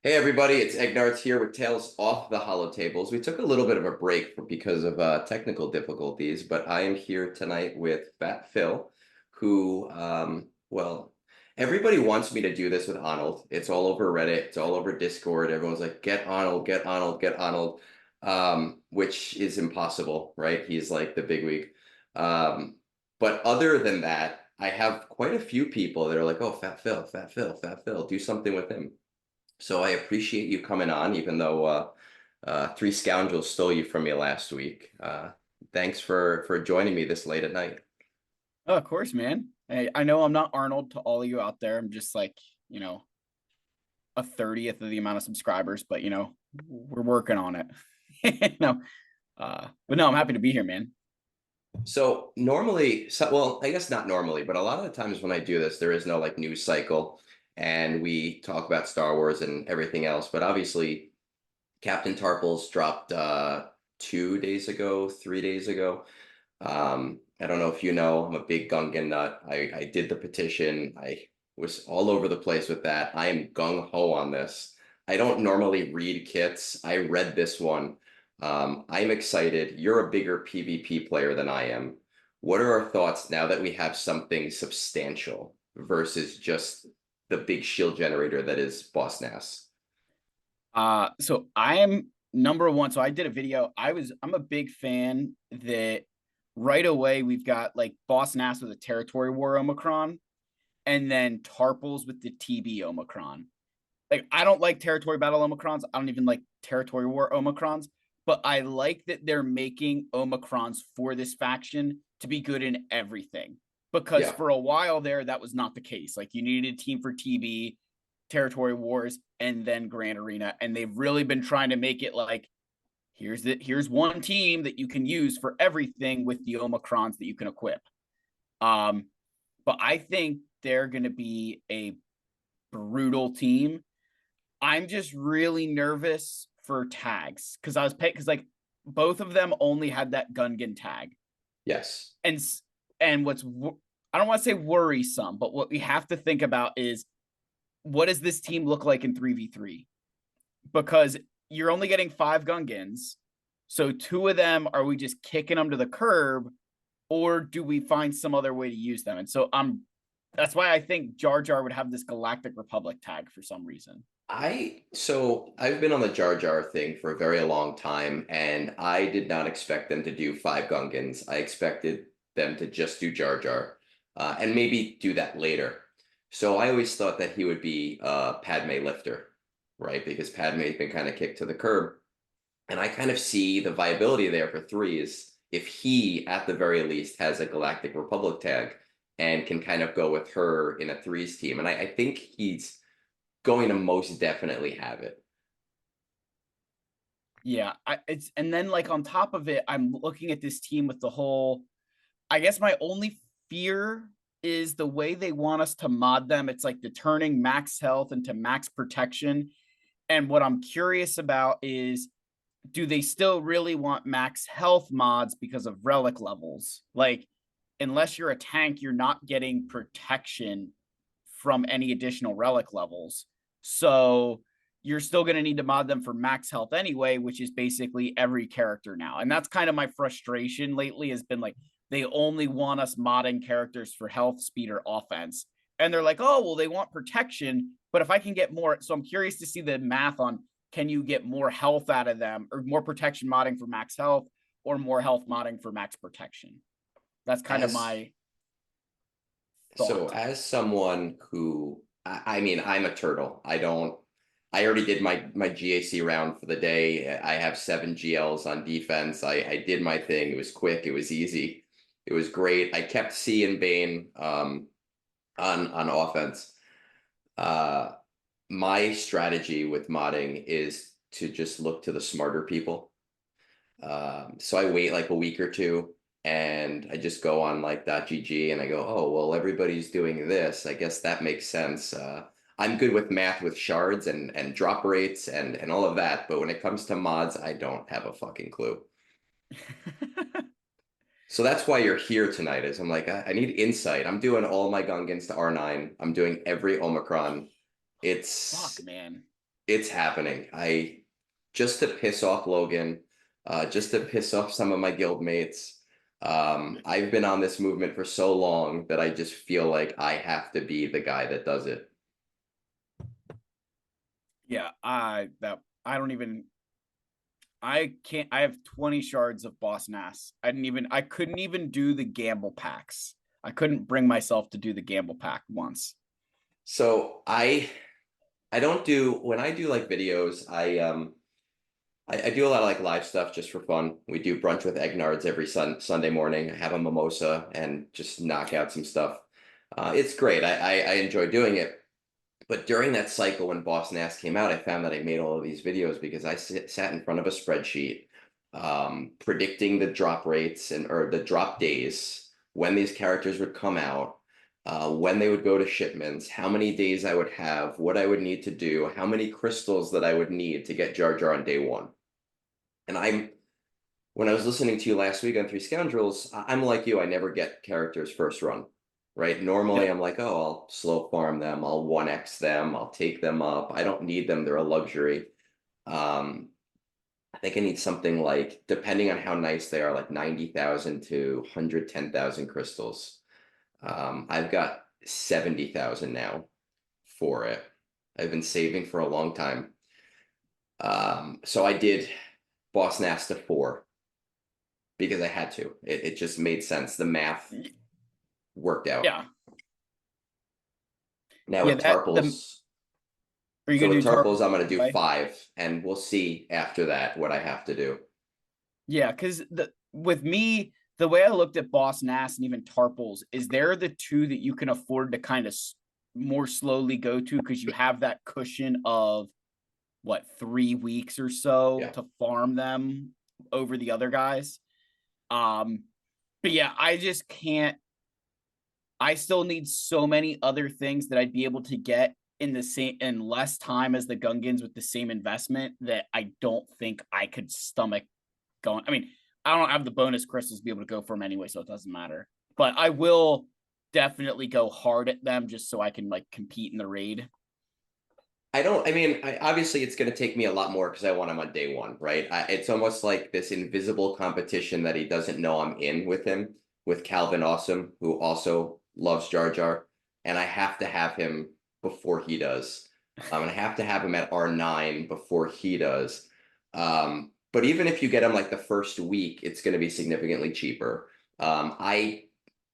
Hey everybody, it's Egnards here with Tales Off the Holotables. We took a little bit of a break because of technical difficulties, but I am here tonight with Phatphil, who, everybody wants me to do this with Arnold. It's all over Reddit, it's all over Discord. Everyone's like, get Arnold, get Arnold, get Arnold, which is impossible, right? He's like the big wig. But other than that, I have quite a few people that are like, oh, Phatphil, Phatphil, Phatphil, do something with him. So I appreciate you coming on, even though three scoundrels stole you from me last week. Thanks for joining me this late at night. Oh, of course, man. I know I'm not Arnold to all of you out there. I'm just like, a 30th of the amount of subscribers, but we're working on it. no, but no, I'm happy to be here, man. So normally, I guess not normally, but a lot of the times when I do this, there is no like news cycle, and we talk about Star Wars and everything else. But obviously, Captain Tarpals dropped 2 days ago, 3 days ago. I don't know if you know, I'm a big Gungan nut. I did the petition. I was all over the place with that. I am gung ho on this. I don't normally read kits. I read this one. I'm excited. You're a bigger PvP player than I am. What are our thoughts now that we have something substantial versus just the big shield generator that is Boss Nass? So I am number one. So I did a video. I'm a big fan that right away we've got like Boss Nass with a territory war Omicron, and then Tarpals with the TB Omicron. Like I don't like territory battle Omicrons. I don't even like territory war Omicrons, but I like that they're making Omicrons for this faction to be good in everything. Because Yeah. for a while there, that was not the case. Like you needed a team for TB, territory wars, and then Grand Arena. And they've really been trying to make it like here's one team that you can use for everything with the Omicrons that you can equip. But I think they're gonna be a brutal team. I'm just really nervous for tags because I was paid because like both of them only had that Gungan tag, Yes. and what's I don't want to say worrisome, but what we have to think about is what does this team look like in 3v3? Because you're only getting 5 Gungans, so two of them are we just kicking them to the curb, or do we find some other way to use them? And so that's why I think Jar Jar would have this Galactic Republic tag for some reason. I've been on the Jar Jar thing for a very long time, and I did not expect them to do five Gungans. I expected them to just do Jar Jar, and maybe do that later. So I always thought that he would be Padme lifter, right? Because Padme's been kind of kicked to the curb, and I kind of see the viability there for three is if he, at the very least, has a Galactic Republic tag and can kind of go with her in a threes team, and I think he's going to most definitely have it. Yeah, it's and then like on top of it, I'm looking at this team with the whole. I guess my only fear is the way they want us to mod them. It's like the turning max health into max protection. And what I'm curious about is do they still really want max health mods because of relic levels? Like, unless you're a tank, you're not getting protection from any additional relic levels. So you're still going to need to mod them for max health anyway, which is basically every character now. And that's kind of my frustration lately has been like, they only want us modding characters for health, speed, or offense. And they're like, oh, well, they want protection. But if I can get more, so I'm curious to see the math on can you get more health out of them or more protection modding for max health or more health modding for max protection? That's kind of As my so thought. as someone who I mean, I'm a turtle. I already did my GAC round for the day. I have 7 GLs on defense. I did my thing. It was quick, it was easy, it was great. I kept C and Bane on offense. Uh my strategy with modding is to just look to the smarter people. So I wait like a week or two and I just go on like .gg and I go, oh, well, everybody's doing this. I guess that makes sense. I'm good with math with shards and drop rates and all of that. But when it comes to mods, I don't have a fucking clue. So that's why you're here tonight is I'm like, I need insight. I'm doing all my Gungans to R9. I'm doing every Omicron. Fuck, It's man. It's happening. I just to piss off Logan, just to piss off some of my guild mates. I've been on this movement for so long that I just feel like I have to be the guy that does it. Yeah, I don't even I can't I have 20 shards of Boss Nass. I couldn't even do the gamble packs. I couldn't bring myself to do the gamble pack once. So I don't do when I do like videos, I do a lot of like live stuff just for fun. We do brunch with Egnards every Sunday morning. I have a mimosa and just knock out some stuff. It's great. I enjoy doing it. But during that cycle when Boss Nass came out, I found that I made all of these videos because sat in front of a spreadsheet, predicting the drop rates and or the drop days when these characters would come out, when they would go to shipments, how many days I would have, what I would need to do, how many crystals that I would need to get Jar Jar on day one. And when I was listening to you last week on Three Scoundrels, I'm like you, I never get characters first run, right? Normally Yep. I'm like, oh, I'll slow farm them, I'll 1x them, I'll take them up. I don't need them, they're a luxury. Um, I think I need something like, depending on how nice they are, like 90,000 to 110,000 crystals. I've got 70,000 now for it. I've been saving for a long time. So I did Boss Nass to 4 because I had to. It just made sense. The math worked out. Yeah. Now Yeah, with that the Tarpals, are you so gonna with do Tarpals Tarpals, I'm gonna right do away? 5, and we'll see after that what I have to do. Yeah, because the with me, the way I looked at Boss Nass and even Tarpals is they're the two that you can afford to kind of more slowly go to because you have that cushion of what 3 weeks or so Yeah. to farm them over the other guys. Um, but yeah, I just can't. I still need so many other things that I'd be able to get in the same in less time as the Gungans with the same investment that I don't think I could stomach going. I mean, I don't have the bonus crystals to be able to go for them anyway, so it doesn't matter. But I will definitely go hard at them just so I can like compete in the raid. I don't, I mean, obviously it's going to take me a lot more because I want him on day one, right? It's almost like this invisible competition that he doesn't know I'm in with him, with Calvin Awesome, who also loves Jar Jar. And I have to have him before he does. And I have to have him at R9 before he does. But even if you get him like the first week, it's going to be significantly cheaper. I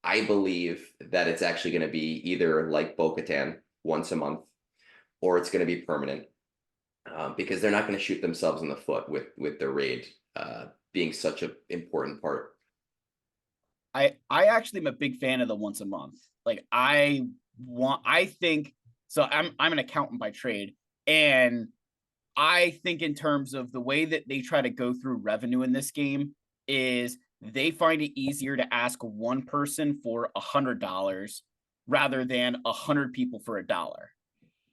believe that it's actually going to be either like Bo-Katan once a month or it's going to be permanent because they're not going to shoot themselves in the foot with the raid being such an important part. I actually am a big fan of the once a month. Like I think so I'm an accountant by trade, and I think in terms of the way that they try to go through revenue in this game is they find it easier to ask one person for $100 rather than 100 people for $1.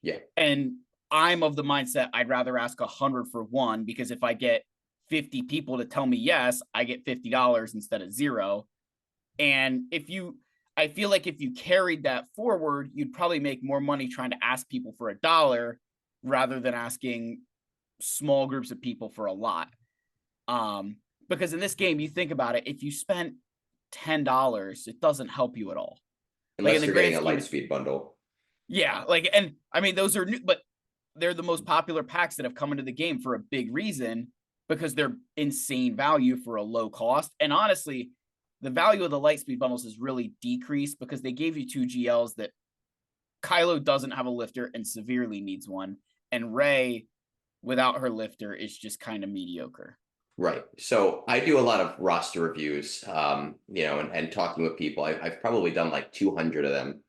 Yeah, And I'm of the mindset I'd rather ask 100 for one because if I get 50 people to tell me yes, I get $50 instead of zero. And I feel like if you carried that forward, you'd probably make more money trying to ask people for $1 rather than asking small groups of people for a lot. Because in this game, you think about it, if you spent $10, it doesn't help you at all. Like in unless the you're getting grand a scheme, light speed bundle. yeah. Like, and I mean, those are new, but they're the most popular packs that have come into the game for a big reason because they're insane value for a low cost. And honestly, the value of the light speed bundles has really decreased because they gave you 2 GLs that Kylo doesn't have a lifter and severely needs one, and Rey without her lifter is just kind of mediocre. Right. So I do a lot of roster reviews, and talking with people. I've probably done like 200 of them.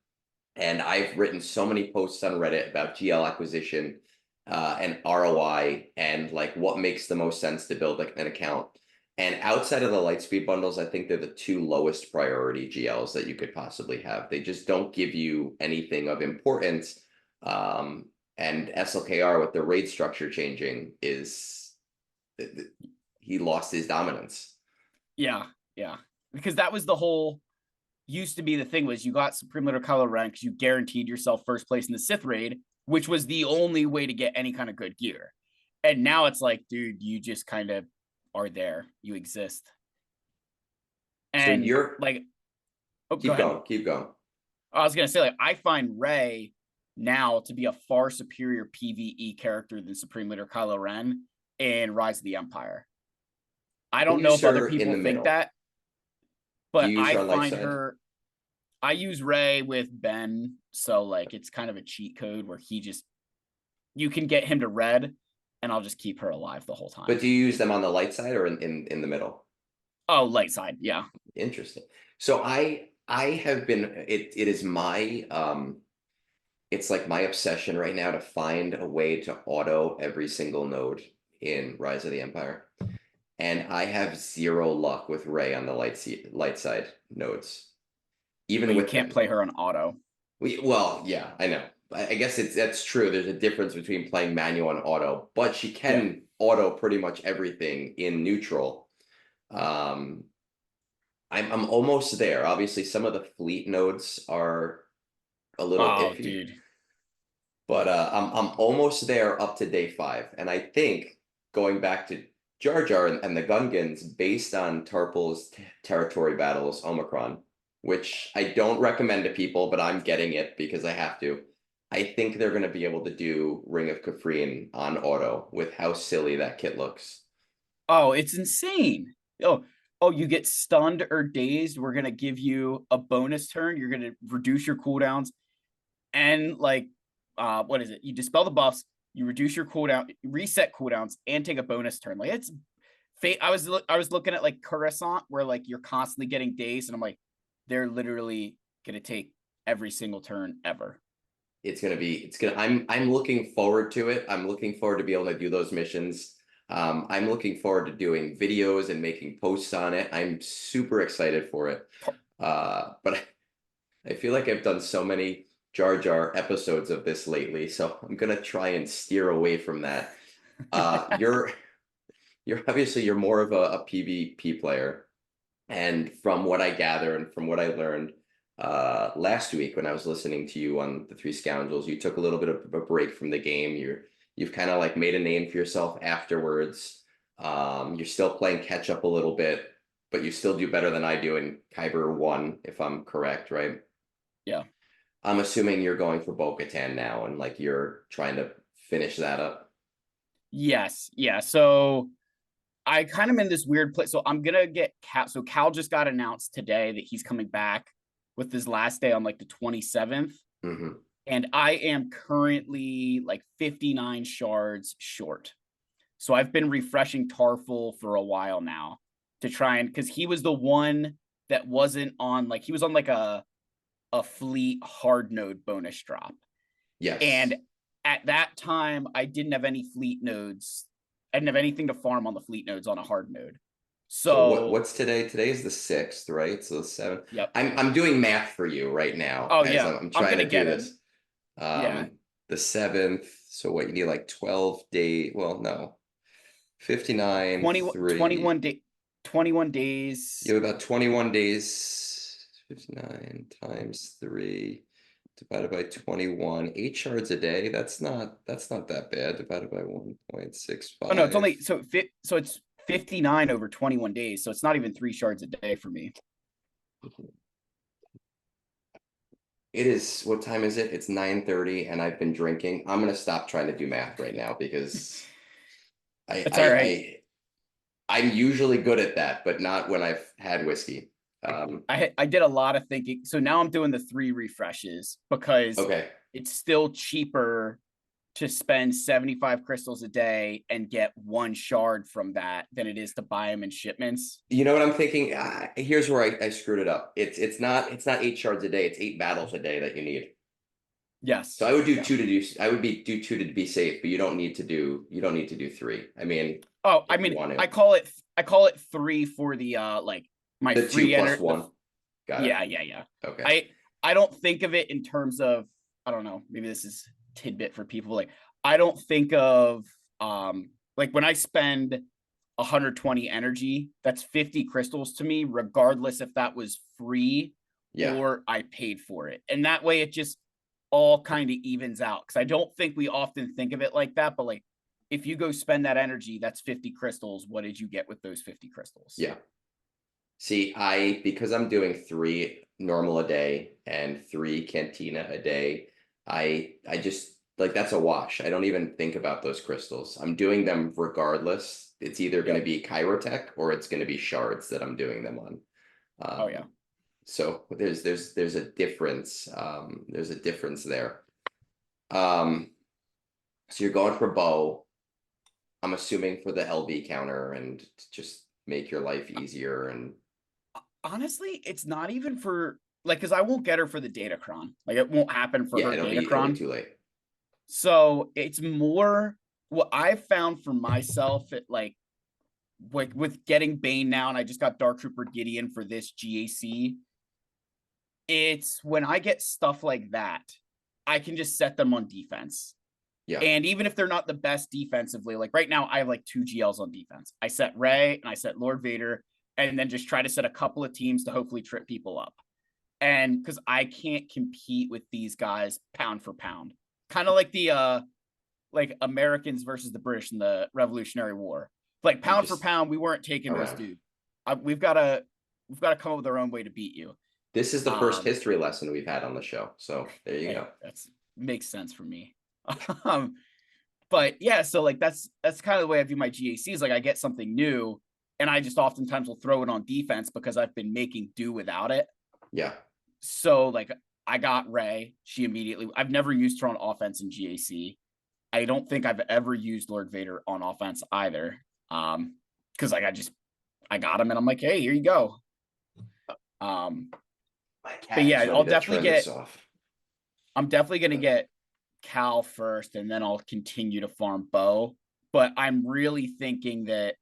And I've written so many posts on Reddit about GL acquisition and ROI and like what makes the most sense to build like an account. And outside of the Lightspeed bundles, I think they're the 2 lowest priority GLs that you could possibly have. They just don't give you anything of importance. And SLKR with the raid structure changing is he lost his dominance. Yeah, yeah. Because that was the whole used to be the thing was you got Supreme Leader Kylo Ren because you guaranteed yourself first place in the Sith raid, which was the only way to get any kind of good gear. And now it's like, dude, you just kind of are there. You exist. So And you're like, oh, go keep ahead. going, keep going. I was gonna say, like, I find Rey now to be a far superior PvE character than Supreme Leader Kylo Ren in Rise of the Empire. I Who don't you know if other serve in people the think middle? that, Do but you use I her on light find side? her. I use Rey with Ben, so like it's kind of a cheat code where you can get him to red, and I'll just keep her alive the whole But time. do you use them on the light side or in the middle? Oh, light side, yeah. Interesting. So I have been it is my it's like my obsession right now to find a way to auto every single node in Rise of the Empire. And I have zero luck with Rey on the light side nodes, even But you with can't Ben. play her on auto. Well, yeah, I know. I guess that's true. There's a difference between playing manual and auto, but she Yeah. can auto pretty much everything in neutral. Um, I'm almost there. Obviously, some of the fleet nodes are a little Oh, iffy, dude. but I'm almost there up to day 5, and I think going back to Jar Jar and the Gungans based on Tarpals' territory battles Omicron, which I don't recommend to people, but I'm getting it because I have to. I think they're going to be able to do Ring of Kafrene on auto with how silly that kit looks. Oh, it's insane. Oh, you get stunned or dazed. We're gonna give you a bonus turn. You're gonna reduce your cooldowns, and like, what is it? You dispel the buffs, you reduce your cooldown, reset cooldowns, and take a bonus turn. Like it's fate. I was looking at like Coruscant, where like you're constantly getting dazed, and I'm like, they're literally gonna take every single turn ever. I'm looking forward to it. I'm looking forward to be able to do those missions. I'm looking forward to doing videos and making posts on it. I'm super excited for it. But I feel like I've done so many Jar Jar episodes of this lately, so I'm gonna try and steer away from that. Uh, you're you're obviously you're more of a PvP player, and from what I gather and from what I learned last week when I was listening to you on the Three Scoundrels, you took a little bit of a break from the game. You've kind of like made a name for yourself afterwards. You're still playing catch up a little bit, but you still do better than I do in Kyber 1, if I'm correct, right? Yeah. I'm assuming you're going for Bo-Katan now and like you're trying to finish that up. Yes. Yeah. So I kind of in this weird place. So I'm gonna get Cal. So Cal just got announced today that he's coming back with his last day on like the 27th. Hmm. And I am currently like 59 shards short. So I've been refreshing Tarful for a while now to try and because he was the one that wasn't on like he was on like a fleet hard node bonus drop. Yes. And at that time, I didn't have any fleet nodes. I didn't have anything to farm on the fleet nodes on a hard node. So So, what's today? Today is the 6th, right? So the 7th. yep. I'm doing math for you right now Oh as yeah, I'm I'm trying gonna to do get him. this. Yeah, The 7th. So what you need like 12 day, well, no. 59, 20, 3. 21 day, 21 You days. have about 21 days. 59 times 3 divided by 21. 8 shards a day. That's not that bad. Divided by Oh no, it's 1.65. only so it's 59 over 21 days. So it's not even 3 shards a day for me. It is, what time is it? It's 9:30 and I've been drinking. I'm gonna stop trying to do math right now because I It's all I, right. I I'm usually good at that, but not when I've had whiskey. I did a lot of thinking. So now I'm doing the 3 refreshes because Okay. it's still cheaper to spend 75 crystals a day and get 1 shard from that than it is to buy them in shipments. You know what I'm thinking? Here's where I screwed it up. It's not 8 shards a day, it's 8 battles a day that you need. So Yes. I would do Yeah. two to do I would be do two to be safe, but you don't need to do 3. I mean, Oh, I if you mean, want to. I call it 3 for the like my The 2 free plus enter the 1. Got it. yeah, yeah, yeah. Okay. I don't think of it in terms of I don't know, maybe this is tidbit for people like I don't think of like when I spend 120 energy, that's 50 crystals to me regardless if that was free Yeah. or I paid for it. And that way it just all kind of evens out. Because I don't think we often think of it like that, but like if you go spend that energy, that's 50 crystals. What did you get with those 50 crystals? Yeah. See, because I'm doing 3 normal a day and 3 cantina a day, I just like that's a wash. I don't even think about those crystals. I'm doing them regardless. It's either going to Yep. be Chirotech or it's going to be shards that I'm doing them on. Oh yeah. So there's a difference. There's a difference there. Um, so you're going for bow. I'm assuming for the LB counter and to just make your life easier and Honestly, it's not even for like because I won't get her for the Datacron. Like it won't happen for yeah, her it'll be Datacron. too late. So it's more what I've found for myself at like with getting Bane now, and I just got Dark Trooper Gideon for this GAC. It's when I get stuff like that, I can just set them on defense. Yeah. And even if they're not the best defensively, like right now, I have like 2 GLs on defense. I set Rey and I set Lord Vader, and then just try to set a couple of teams to hopefully trip people up. And because I can't compete with these guys pound for pound, kind of like Americans versus the British in the Revolutionary War. Like You pound for just pound, we weren't taking those around. dudes. We've got to come up with our own way to beat you. This is the first Um, history lesson we've had on the show. So there you hey, go. that's makes sense for me. um, but yeah, so like that's kind of the way I view my GACs. Like I get something new, and I just oftentimes will throw it on defense because I've been making do without it. Yeah. So like I got Rey. She immediately. I've never used her on offense in GAC. I don't think I've ever used Lord Vader on offense either. Because like I got him and I'm like, hey, here you go. My But cat yeah, is ready to turn this off. I'm definitely gonna get Cal first, and then I'll continue to farm Bo. But I'm really thinking that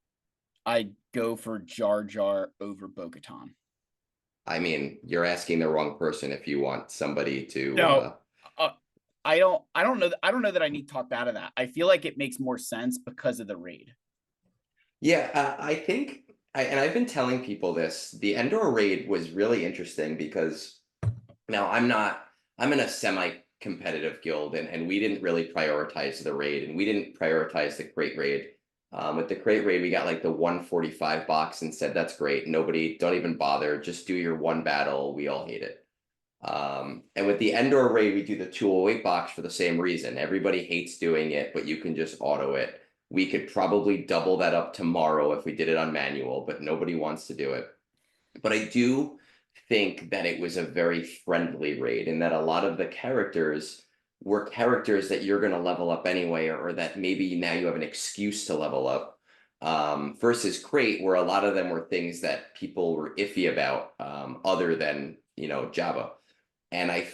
I go for Jar Jar over Bo-Katan. I mean, you're asking the wrong person if you want somebody to No, uh, I don't know that I need talked out of that. I feel like it makes more sense because of the raid. yeah, I think and I've been telling people this. The Endor raid was really interesting because now I'm in a semi-competitive guild and we didn't really prioritize the raid and we didn't prioritize the crate raid. With the crate raid, we got like the 145 box and said that's great. Nobody, don't even bother. Just do your one battle. We all hate it. And with the Endor raid, we do the 208 box for the same reason. Everybody hates doing it, but you can just auto it. We could probably double that up tomorrow if we did it on manual, but nobody wants to do it. But I do think that it was a very friendly raid and that a lot of the characters were characters that you're going to level up anyway, or that maybe now you have an excuse to level up. Versus Crate, where a lot of them were things that people were iffy about, other than, Java. And I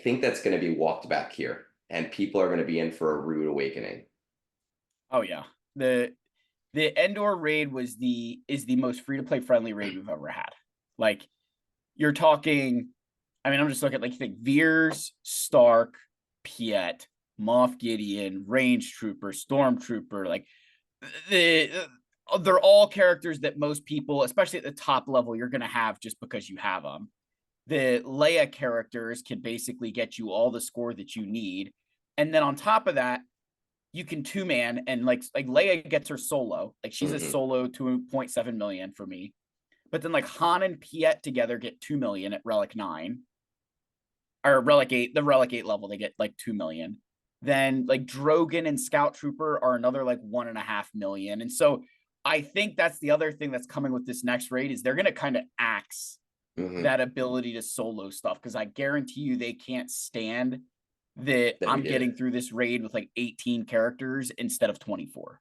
think that's going to be walked back here, and people are going to be in for a rude awakening. Oh yeah, the Endor raid is the most free to play friendly raid we've ever had. Like you're talking, I mean, I'm just looking at like you think Veers, Stark, Piet, Moff Gideon, Range Trooper, Stormtrooper, like the they're all characters that most people, especially at the top level, you're gonna have just because you have them. The Leia characters can basically get you all the score that you need. And then on top of that, you can 2-man and like Leia gets her solo. Like she's a Hmm. solo 2.7 million for me. But then like Han and Piet together get 2 million at Relic 9. Or Relic 8, the Relic 8 level, they get like 2 million. Then like Drogon and Scout Trooper are another like 1.5 million. And so I think that's the other thing that's coming with this next raid is they're gonna kind of axe Hmm. that ability to solo stuff because I guarantee you they can't stand that That we I'm did getting it. through this raid with like 18 characters instead of 24.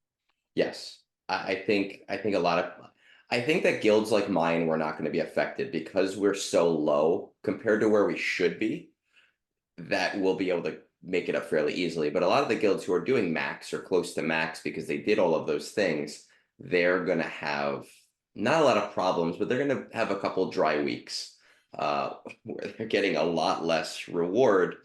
Yes, I think I think that guilds like mine were not going to be affected because we're so low compared to where we should be, that we'll be able to make it up fairly easily. But a lot of the guilds who are doing max or close to max because they did all of those things, they're going to have not a lot of problems, but they're going to have a couple dry weeks where they're getting a lot less reward,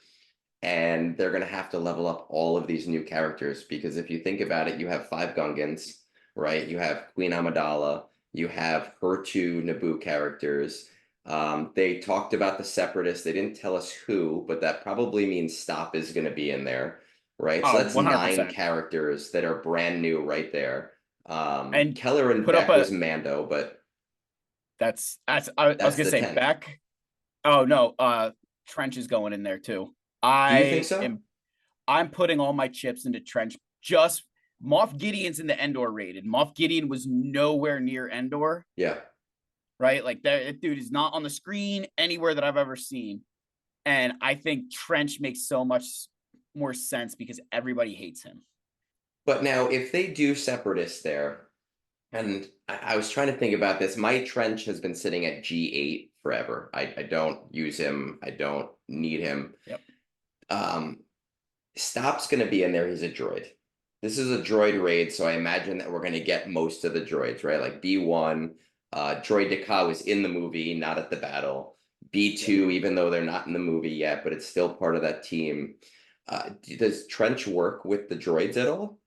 and they're going to have to level up all of these new characters because if you think about it, you have 5 Gungans, right? You have Queen Amidala, you have her 2 Naboo characters. They talked about the separatists. They didn't tell us who, but that probably means Stop is going to be in there, right? So Oh, that's nine 100%. characters that are brand new right there. And Keller and put up Beck a was Mando, but I was that's gonna the say 10th. Beck. Oh no, Trench is going in there too. Do you think I so? am I'm putting all my chips into Trench. Just Moff Gideon's in the Endor raid, and Moff Gideon was nowhere near Endor, Yeah. right? Like that dude is not on the screen anywhere that I've ever seen. And I think Trench makes so much more sense because everybody hates him. But now, if they do separatists there, and I was trying to think about this, my trench has been sitting at G8 forever. I don't use him. I don't need him. Yep. Um, Stop's going to be in there. He's a droid. This is a droid raid, so I imagine that we're going to get most of the droids, right? Like B1, Droid Deka was in the movie, not at the battle. Yep. B2, even though they're not in the movie yet, but it's still part of that team. Does Trench work with the droids at all?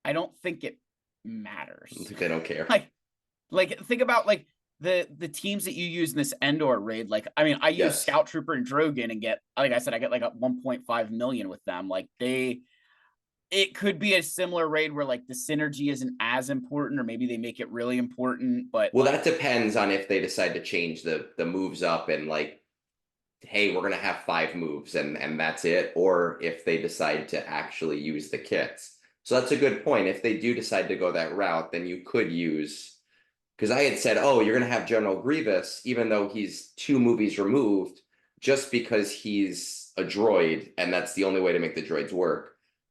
I don't think it matters. They don't care. like think about like the teams that you use in this Endor raid. Like, I mean, I use Yes. Scout Trooper and Drogon and get, like I said, I get like a 1.5 million with them. Like it could be a similar raid where like the synergy isn't as important, or maybe they make it really important. But Well, like, that depends on if they decide to change the moves up and like, hey, we're gonna have 5 moves and that's it, or if they decide to actually use the kits. So that's a good point. If they do decide to go that route, then you could use, because I had said, oh, you're gonna have General Grievous, even though he's 2 movies removed, just because he's a droid, and that's the only way to make the droids work.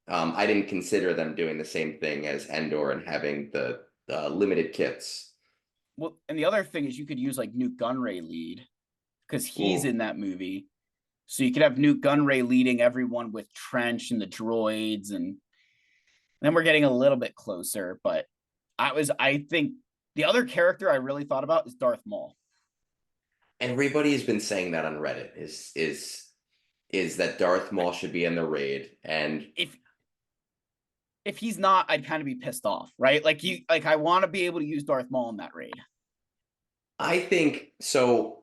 I didn't consider them doing the same thing as Endor and having the limited kits. well, and the other thing is you could use like Newt Gunray lead because he's Ooh. in that movie. So you could have Newt Gunray leading everyone with Trench and the droids, and then we're getting a little bit closer. But I think the other character I really thought about is Darth Maul. Everybody's been saying that on Reddit is that Darth Maul should be in the raid, and If he's not, I'd kind of be pissed off, right? Like I want to be able to use Darth Maul in that raid. I think so.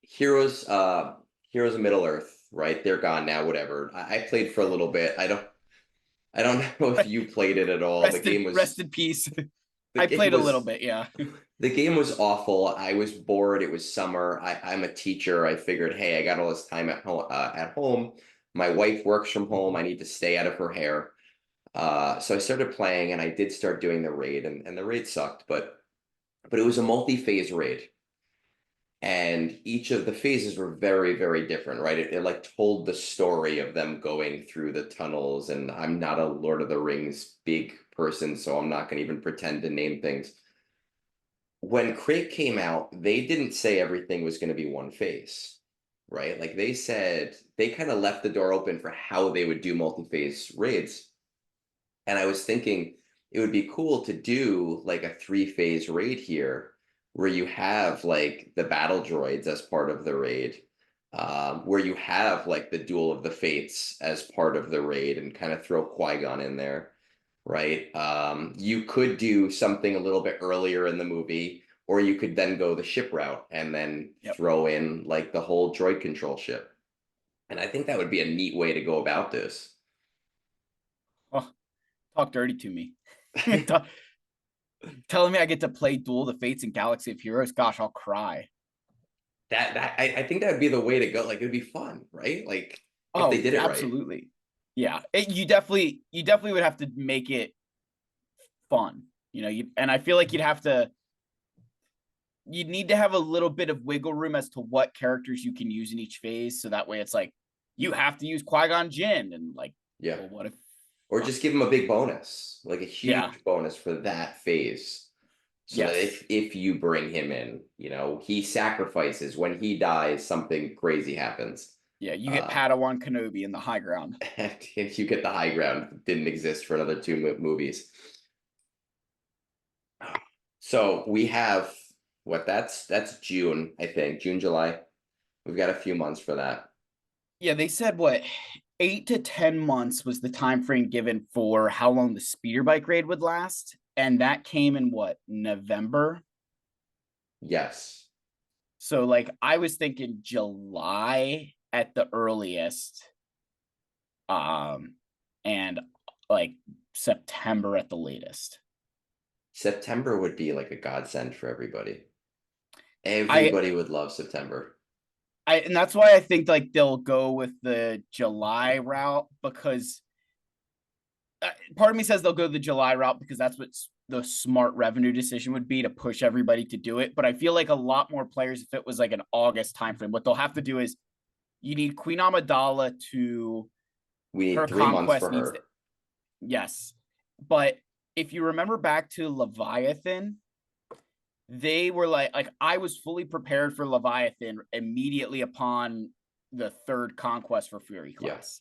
Heroes of Middle Earth, right? They're gone now. Whatever. I played for a little bit. I don't know if you played it at all. Rest in peace. The I game played a little was bit, yeah. the game was awful. I was bored. It was summer. I'm a teacher. I figured, hey, I got all this time at home. My wife works from home. I need to stay out of her hair. So I started playing, and I did start doing the raid, and the raid sucked, but it was a multi-phase raid, and each of the phases were very, very different, right? It like told the story of them going through the tunnels, and I'm not a Lord of the Rings big person, so I'm not going to even pretend to name things. When Crate came out, they didn't say everything was going to be one phase, right? Like they said, they kind of left the door open for how they would do multi-phase raids. And I was thinking it would be cool to do like a 3-phase raid here where you have like the battle droids as part of the raid, where you have like the Duel of the Fates as part of the raid and kind of throw Qui-Gon in there, right? You could do something a little bit earlier in the movie, or you could then go the ship route and then Yep. throw in like the whole droid control ship. And I think that would be a neat way to go about this. Oh, talk dirty to me. Telling me I get to play Duel of the Fates and Galaxy of Heroes. Gosh, I'll cry. I think that would be the way to go. Like it'd be fun, right? Like if they Oh, did it right. absolutely. Yeah. You definitely would have to make it fun. And I feel like you'd need to have a little bit of wiggle room as to what characters you can use in each phase. So that way it's like you have to use Qui-Gon Jinn, and like, Yeah. well, what if Or just give them a big bonus, like a yeah. huge bonus for that phase. So that Yes. if you bring him in, he sacrifices. When he dies, something crazy happens. Yeah, you get Uh, Padawan Kenobi in the high ground. and if you get the high ground, didn't exist for another 2 movies. So we have that's June, I think, June, July. We've got a few months for that. Yeah, they said what 8 to 10 months was the time frame given for how long the speeder bike raid would last, and that came in what, November? Yes. So like I was thinking July at the earliest, and like September at the latest. September would be like a godsend for everybody. I Everybody would love September. and that's why I think like they'll go with the July route, because part of me says they'll go the July route because that's what the smart revenue decision would be, to push everybody to do it. But I feel like a lot more players, if it was like an August timeframe, what they'll have to do is you need Queen Amidala to We her need 3 months conquest for needs to, her. yes. But if you remember back to Leviathan, they were like I was fully prepared for Leviathan immediately upon the third conquest for Fury Yeah. class.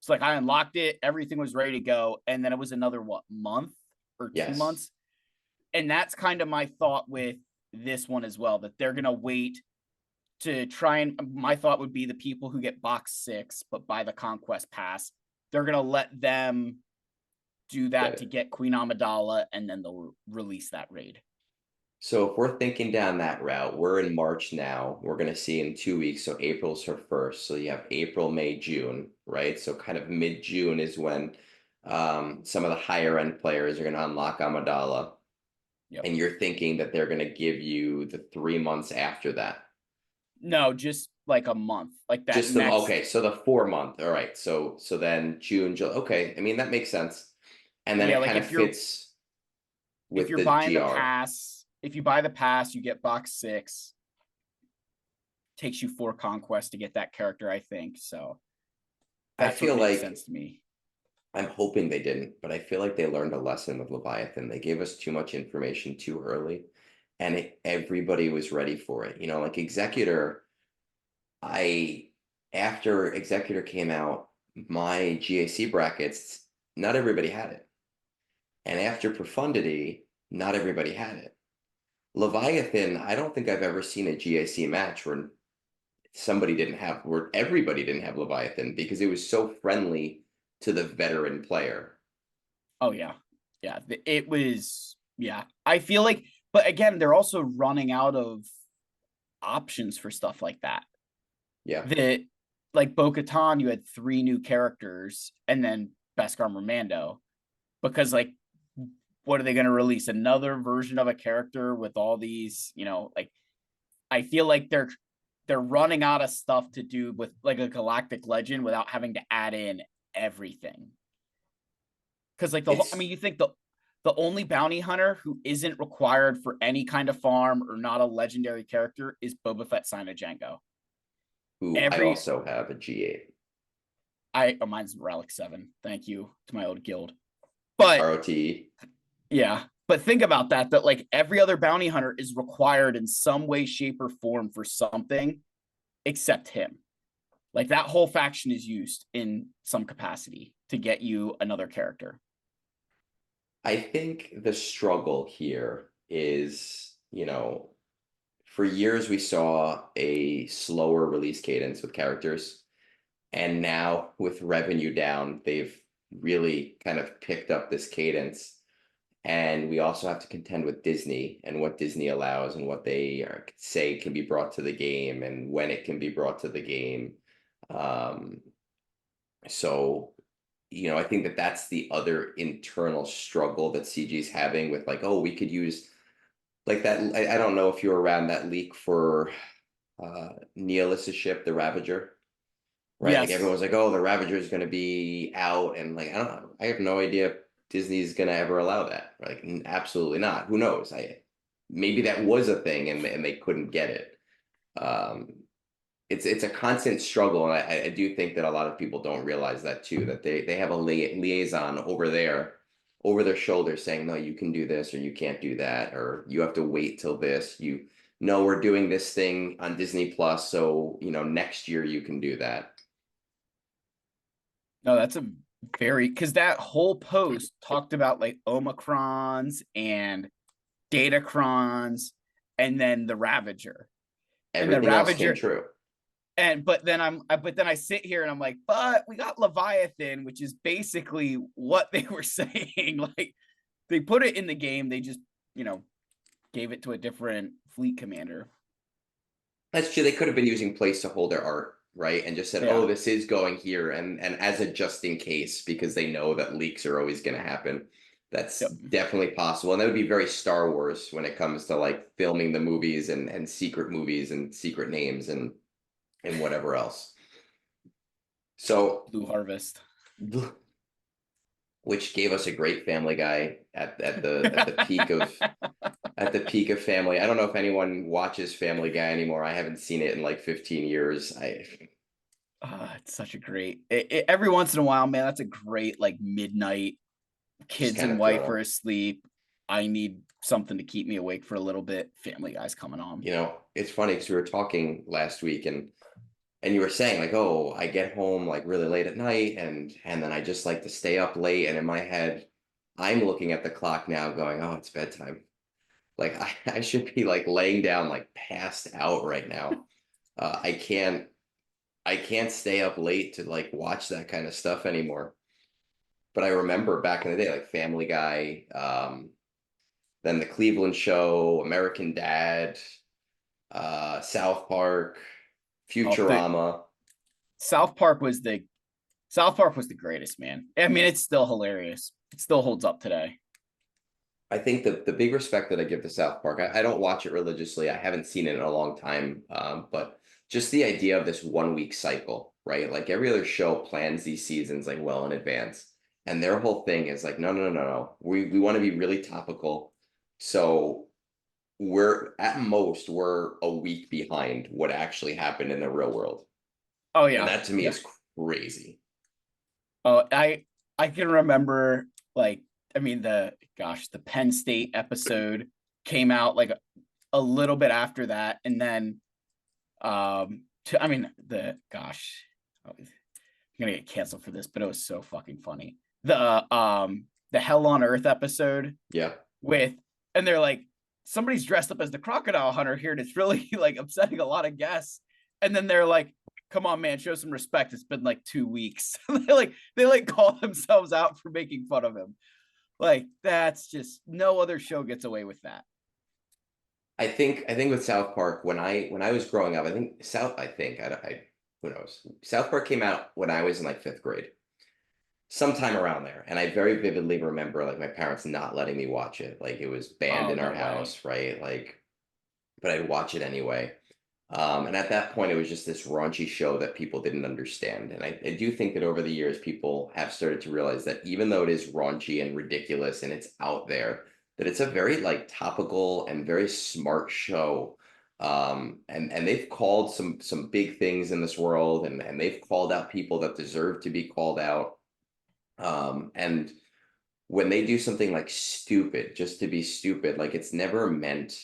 So like I unlocked it, everything was ready to go, and then it was another month or 2 Yes. months. And that's kind of my thought with this one as well, that they're gonna wait to try, and my thought would be the people who get box 6 but buy the conquest pass, they're gonna let them do Get that to it. get Queen Amidala, and then they'll release that raid. So if we're thinking down that route, we're in March now. We're going to see in 2 weeks. So April's her first. So you have April, May, June, right? So kind of mid-June is when some of the higher end players are going to unlock Amidala. Yep. And you're thinking that they're going to give you the 3 months after that. No, just like a month, like that Just the next. okay, so the 4 month. All right. So then June, July. Okay. I mean, that makes sense. And then Yeah, it like kind of fits if with you're the buying the GR. pass, if you buy the pass, you get box 6. Takes you 4 conquests to get that character, I think. So I that's what feel makes sense like to me. I'm hoping they didn't, but I feel like they learned a lesson with Leviathan. They gave us too much information too early, and everybody was ready for it. Like Executor, I after Executor came out, my GAC brackets, not everybody had it. And after Profundity, not everybody had it. Leviathan, I don't think I've ever seen a GAC match where everybody didn't have Leviathan because it was so friendly to the veteran player. Oh yeah. Yeah, it was, yeah. I feel like, but again, they're also running out of options for stuff like that. Yeah. That like Bo-Katan, you had 3 new characters, and then Beskar Mando, because like what are they going to release, another version of a character with all these, like I feel like they're running out of stuff to do with like a galactic legend without having to add in everything. Because like I It's mean, you think the only bounty hunter who isn't required for any kind of farm or not a legendary character is Boba Fett Sign Django. who I Every also have a G8. mine's Relic 7. Thank you to my old guild. But ROTE. yeah, but think about that like every other bounty hunter is required in some way, shape, or form for something except him. Like that whole faction is used in some capacity to get you another character. I think the struggle here is, for years we saw a slower release cadence with characters. And now with revenue down, they've really kind of picked up this cadence. And we also have to contend with Disney and what Disney allows and what they say can be brought to the game and when it can be brought to the game. Um, so, I think that that's the other internal struggle that CG's having with like, oh, we could use like that. I don't know if you're around that leak for Neolis' ship, the Ravager, right? Like Yes. everyone's like, oh, the Ravager is going to be out, and like I don't know, I have no idea if Disney's going to ever allow that. Like absolutely not. Who knows? Maybe that was a thing and they couldn't get it. Um, it's a constant struggle, and I do think that a lot of people don't realize that too. That they have a liaison over their shoulder saying, no, you can do this or you can't do that, or you have to wait till this. We're doing this thing on Disney Plus, so next year you can do that. No, that's a very, because that whole post talked about like Omicrons and Datacrons and then the Ravager. And the Everything else came Ravager, true. but then I sit here and I'm like, but we got Leviathan, which is basically what they were saying. Like they put it in the game, they just, gave it to a different fleet commander. That's true. They could have been using place to hold their art, right? And just said, Yeah. oh, this is going here. And as a just in case, because they know that leaks are always going to happen. That's Yep. definitely possible. And that would be very Star Wars when it comes to like filming the movies and secret movies and secret names and whatever else. So, Blue Harvest. which gave us a great Family Guy at the peak of Family. I don't know if anyone watches Family Guy anymore. I haven't seen it in like 15 years. It's such a great every once in a while, man. That's a great like midnight. Just Kids kind and of throw it wife are on. asleep. I need something to keep me awake for a little bit. Family Guy's coming on. It's funny because we were talking last week and you were saying like, oh, I get home like really late at night and then I just like to stay up late. And in my head, I'm looking at the clock now going, oh, it's bedtime. Like I should be like laying down like passed out right now. I can't stay up late to like watch that kind of stuff anymore. But I remember back in the day, like Family Guy, then the Cleveland Show, American Dad, South Park, Oh, the Futurama. South Park was the South Park was the greatest, man. I mean, it's still hilarious. It still holds up today. I think the big respect that I give to South Park, I don't watch it religiously. I haven't seen it in a long time. But just the idea of this 1 week cycle, right? Like every other show plans these seasons like well in advance. And their whole thing is like, no, no, no, no, no. We want to be really topical. So we're a week behind what actually happened in the real world. Oh And yeah, that to me yeah. is crazy. Oh, I can remember like I mean the Penn State episode came out like a little bit after that, and then I mean I'm gonna get canceled for this, but it was so fucking funny. The Hell on Earth episode Yeah. with and they're like somebody's dressed up as the crocodile hunter here, and it's really like upsetting a lot of guests. And then they're like, come on, man, show some respect. It's been like 2 weeks. They call themselves out for making fun of him. Like that's just no other show gets away with that. I think with South Park when I was growing up, I who knows. South Park came out when I was in like fifth grade, sometime around there, and I very vividly remember like my parents not letting me watch it. Like it was banned Oh in our no way. house, right? Like, but I'd watch it anyway. And at that point, it was just this raunchy show that people didn't understand. And I do think that over the years, people have started to realize that even though it is raunchy and ridiculous and it's out there, that it's a very like topical and very smart show. And they've called some big things in this world, and they've called out people that deserve to be called out. And when they do something like stupid, just to be stupid, like it's never meant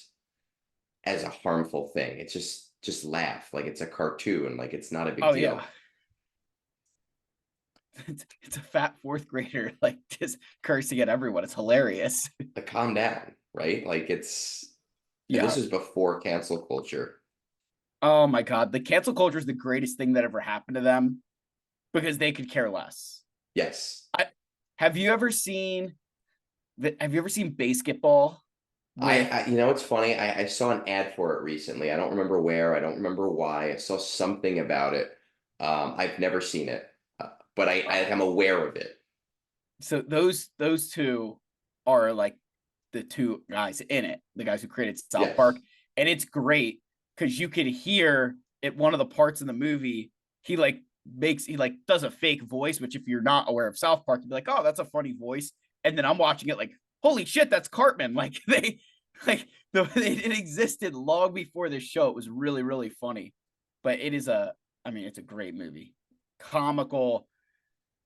as a harmful thing. It's just laugh like it's a cartoon, like it's not a big Oh yeah. deal. It's a fat fourth grader like just cursing at everyone. It's hilarious. Like calm down, right? Like and this Yeah. is before cancel culture. Oh my god, the cancel culture is the greatest thing that ever happened to them because they could care less. Yes. I, have you ever seen have you ever seen basketball with It's funny. I saw an ad for it recently. I don't remember where. I don't remember why. I saw something about it. I've never seen it, but I am aware of it. so those two are like the two guys in it, the guys who created South Park, Yes. and it's great because you could hear it. One of the parts in the movie, he like does a fake voice, which if you're not aware of South Park, you'd be like, oh, that's a funny voice. And then I'm watching it like, holy shit, that's Cartman. Like it existed long before this show. It was really really funny, but I mean, it's a great movie, comical,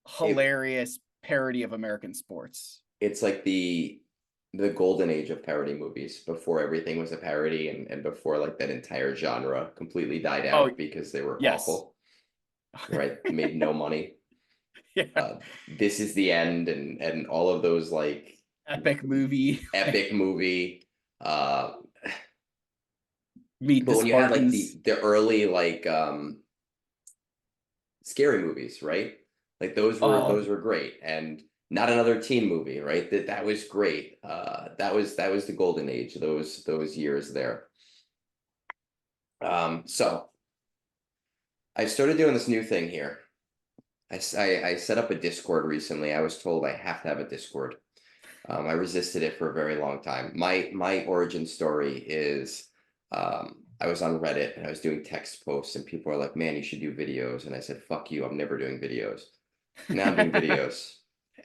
It hilarious parody of American sports. it's like the golden age of parody movies before everything was a parody and before like that entire genre completely died Oh out because they were yes, awful, right? Made no money. yeah, This is the end and all of those like epic movie. epic movie. Uh, Meet the but when you had like Spartans. the early like scary movies, right? Like Oh, those were great, and not another teen movie, right? That was great. That was the golden age. Those years there. So I started doing this new thing here. I set up a Discord recently. I was told I have to have a Discord. I resisted it for a very long time. My origin story is I was on Reddit and I was doing text posts and people were like, "Man, you should do videos." And I said, "Fuck you, I'm never doing videos." Now I'm doing videos.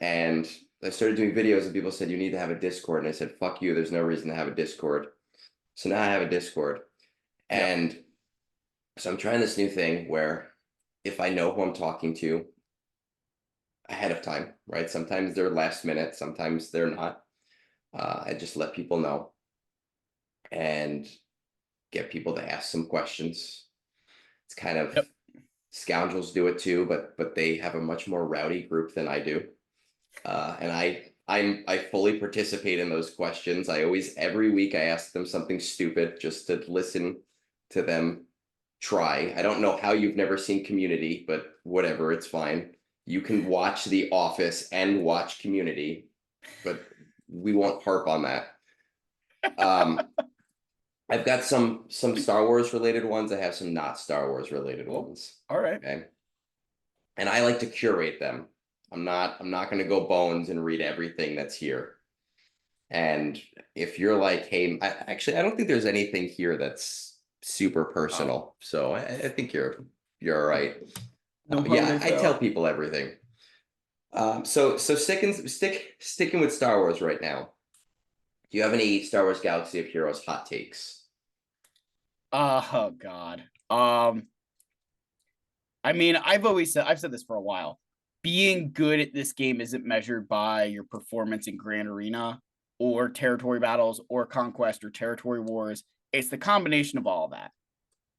And I started doing videos and people said, "You need to have a Discord." And I said, "Fuck you, there's no reason to have a Discord." So now I have a Discord. Yep. And so I'm trying this new thing where if I know who I'm talking to ahead of time, right? Sometimes they're last minute, sometimes they're not. I just let people know and get people to ask some questions. It's kind of Yep. scoundrels do it too, but they have a much more rowdy group than I do. And I fully participate in those questions. I always every week I ask them something stupid just to listen to them try. I don't know how you've never seen Community, but whatever, it's fine. You can watch The Office and watch Community, but we won't harp on that. Um, I've got some Star Wars related ones. I have some not Star Wars related Cool. ones. All right. Okay. And I like to curate them. I'm not going to go bones and read everything that's here. And if you're like, hey, I don't think there's anything here that's super Oh, personal. So I think you're all right. no But yeah, ponies I tell though. people everything. So sticking with Star Wars right now. Do you have any Star Wars Galaxy of Heroes hot takes? Oh God. I mean, I've said this for a while. Being good at this game isn't measured by your performance in Grand Arena or territory battles or conquest or territory wars. It's the combination of all of that.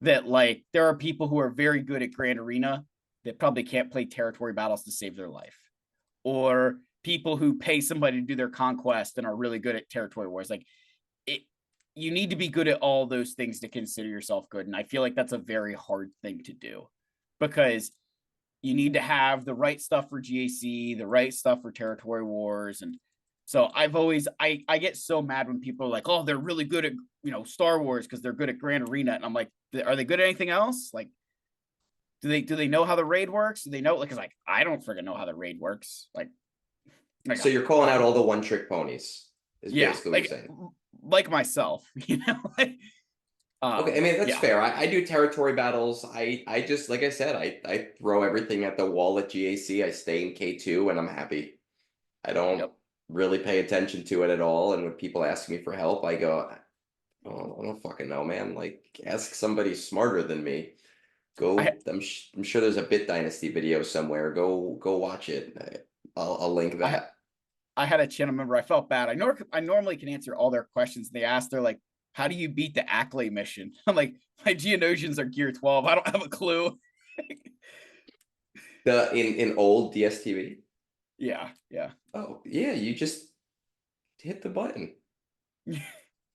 That like there are people who are very good at Grand Arena that probably can't play territory battles to save their life. Or people who pay somebody to do their conquest and are really good at territory wars. Like it you need to be good at all those things to consider yourself good. And I feel like that's a very hard thing to do because you need to have the right stuff for GAC, the right stuff for territory wars. And so I get so mad when people are like, oh, they're really good at, Star Wars because they're good at Grand Arena. And I'm like, are they good at anything else? Like, do they know how the raid works? Do they know, like, cause like, I don't freaking know how the raid works. Like, So you're calling out all the one trick ponies, is yeah, basically what you're saying. like myself, like, Okay, I mean that's yeah, fair. I do territory battles. I just like I said, I throw everything at the wall at GAC. I stay in K2 and I'm happy. I don't yep. really pay attention to it at all. And when people ask me for help, I go, oh, I don't fucking know, man. Like ask somebody smarter than me. I, Go. I'm sure there's a Bit Dynasty video somewhere. Go watch it. I'll link I, that. I had a channel member. I felt bad. I normally can answer all their questions. They asked, they're like, "How do you beat the Acklay mission?" I'm like, "My Geonosians are Gear 12. I don't have a clue." The in old DSTV. Yeah, yeah, Oh yeah, you just hit the button.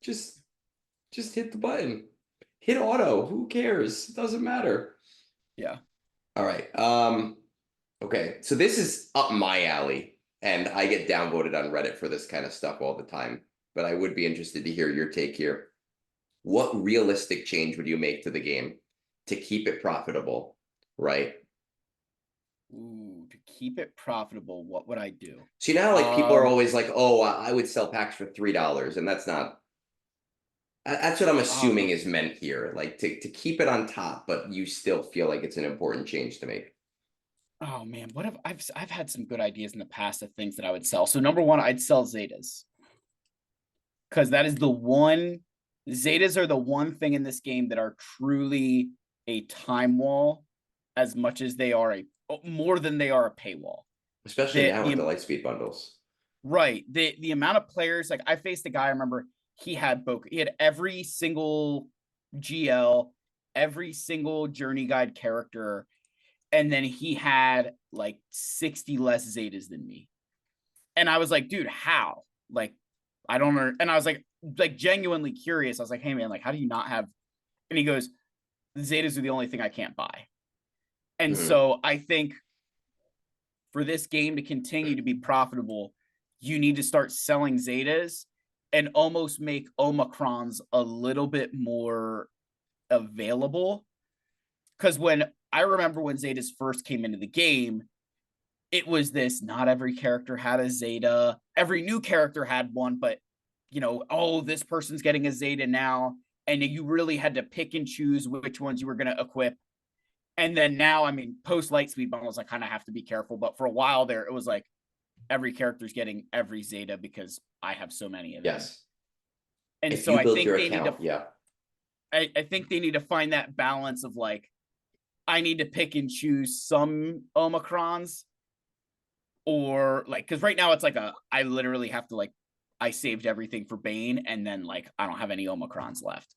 Just just hit the button. Hit auto. Who cares? It doesn't matter. yeah. All right. Okay. So this is up my alley, and I get downvoted on Reddit for this kind of stuff all the time. But I would be interested to hear your take here. What realistic change would you make to the game to keep it profitable? Right. Ooh, to keep it profitable, what would I do? So you know how like people are Um, always like, oh, I would sell packs for $3, and that's not that's what I'm assuming oh, is meant here, like to keep it on top, but you still feel like it's an important change to make. oh man, what have I've had some good ideas in the past of things that I would sell. So number one, I'd sell Zetas because that is the one. Zetas are the one thing in this game that are truly a time wall, as much as they are more than they are a paywall. Especially The now with the the Lightspeed bundles. right the amount of players, like I faced a guy. I remember he had every single GL, every single journey guide character, and then he had like 60 less Zetas than me. And I was like, dude, how? Like, I don't know. And I was like genuinely curious. I was like, hey man, like, how do you not have? And he goes, the Zetas are the only thing I can't buy. And Mhm. so I think for this game to continue to be profitable, you need to start selling Zetas and almost make Omicrons a little bit more available. Because when I remember when Zetas first came into the game, it was this, not every character had a Zeta. Every new character had one, but oh, this person's getting a Zeta now. And you really had to pick and choose which ones you were going to equip. And then now, I mean, post Lightspeed bundles, I kind of have to be careful. But for a while there, it was like every character's getting every Zeta because I have so many of them. Yes. And If so you I build think your they account, need to, I think they need to find that balance of like, I need to pick and choose some Omicrons, or like, because right now it's like I literally have to like, I saved everything for Bane and then like I don't have any Omicrons left.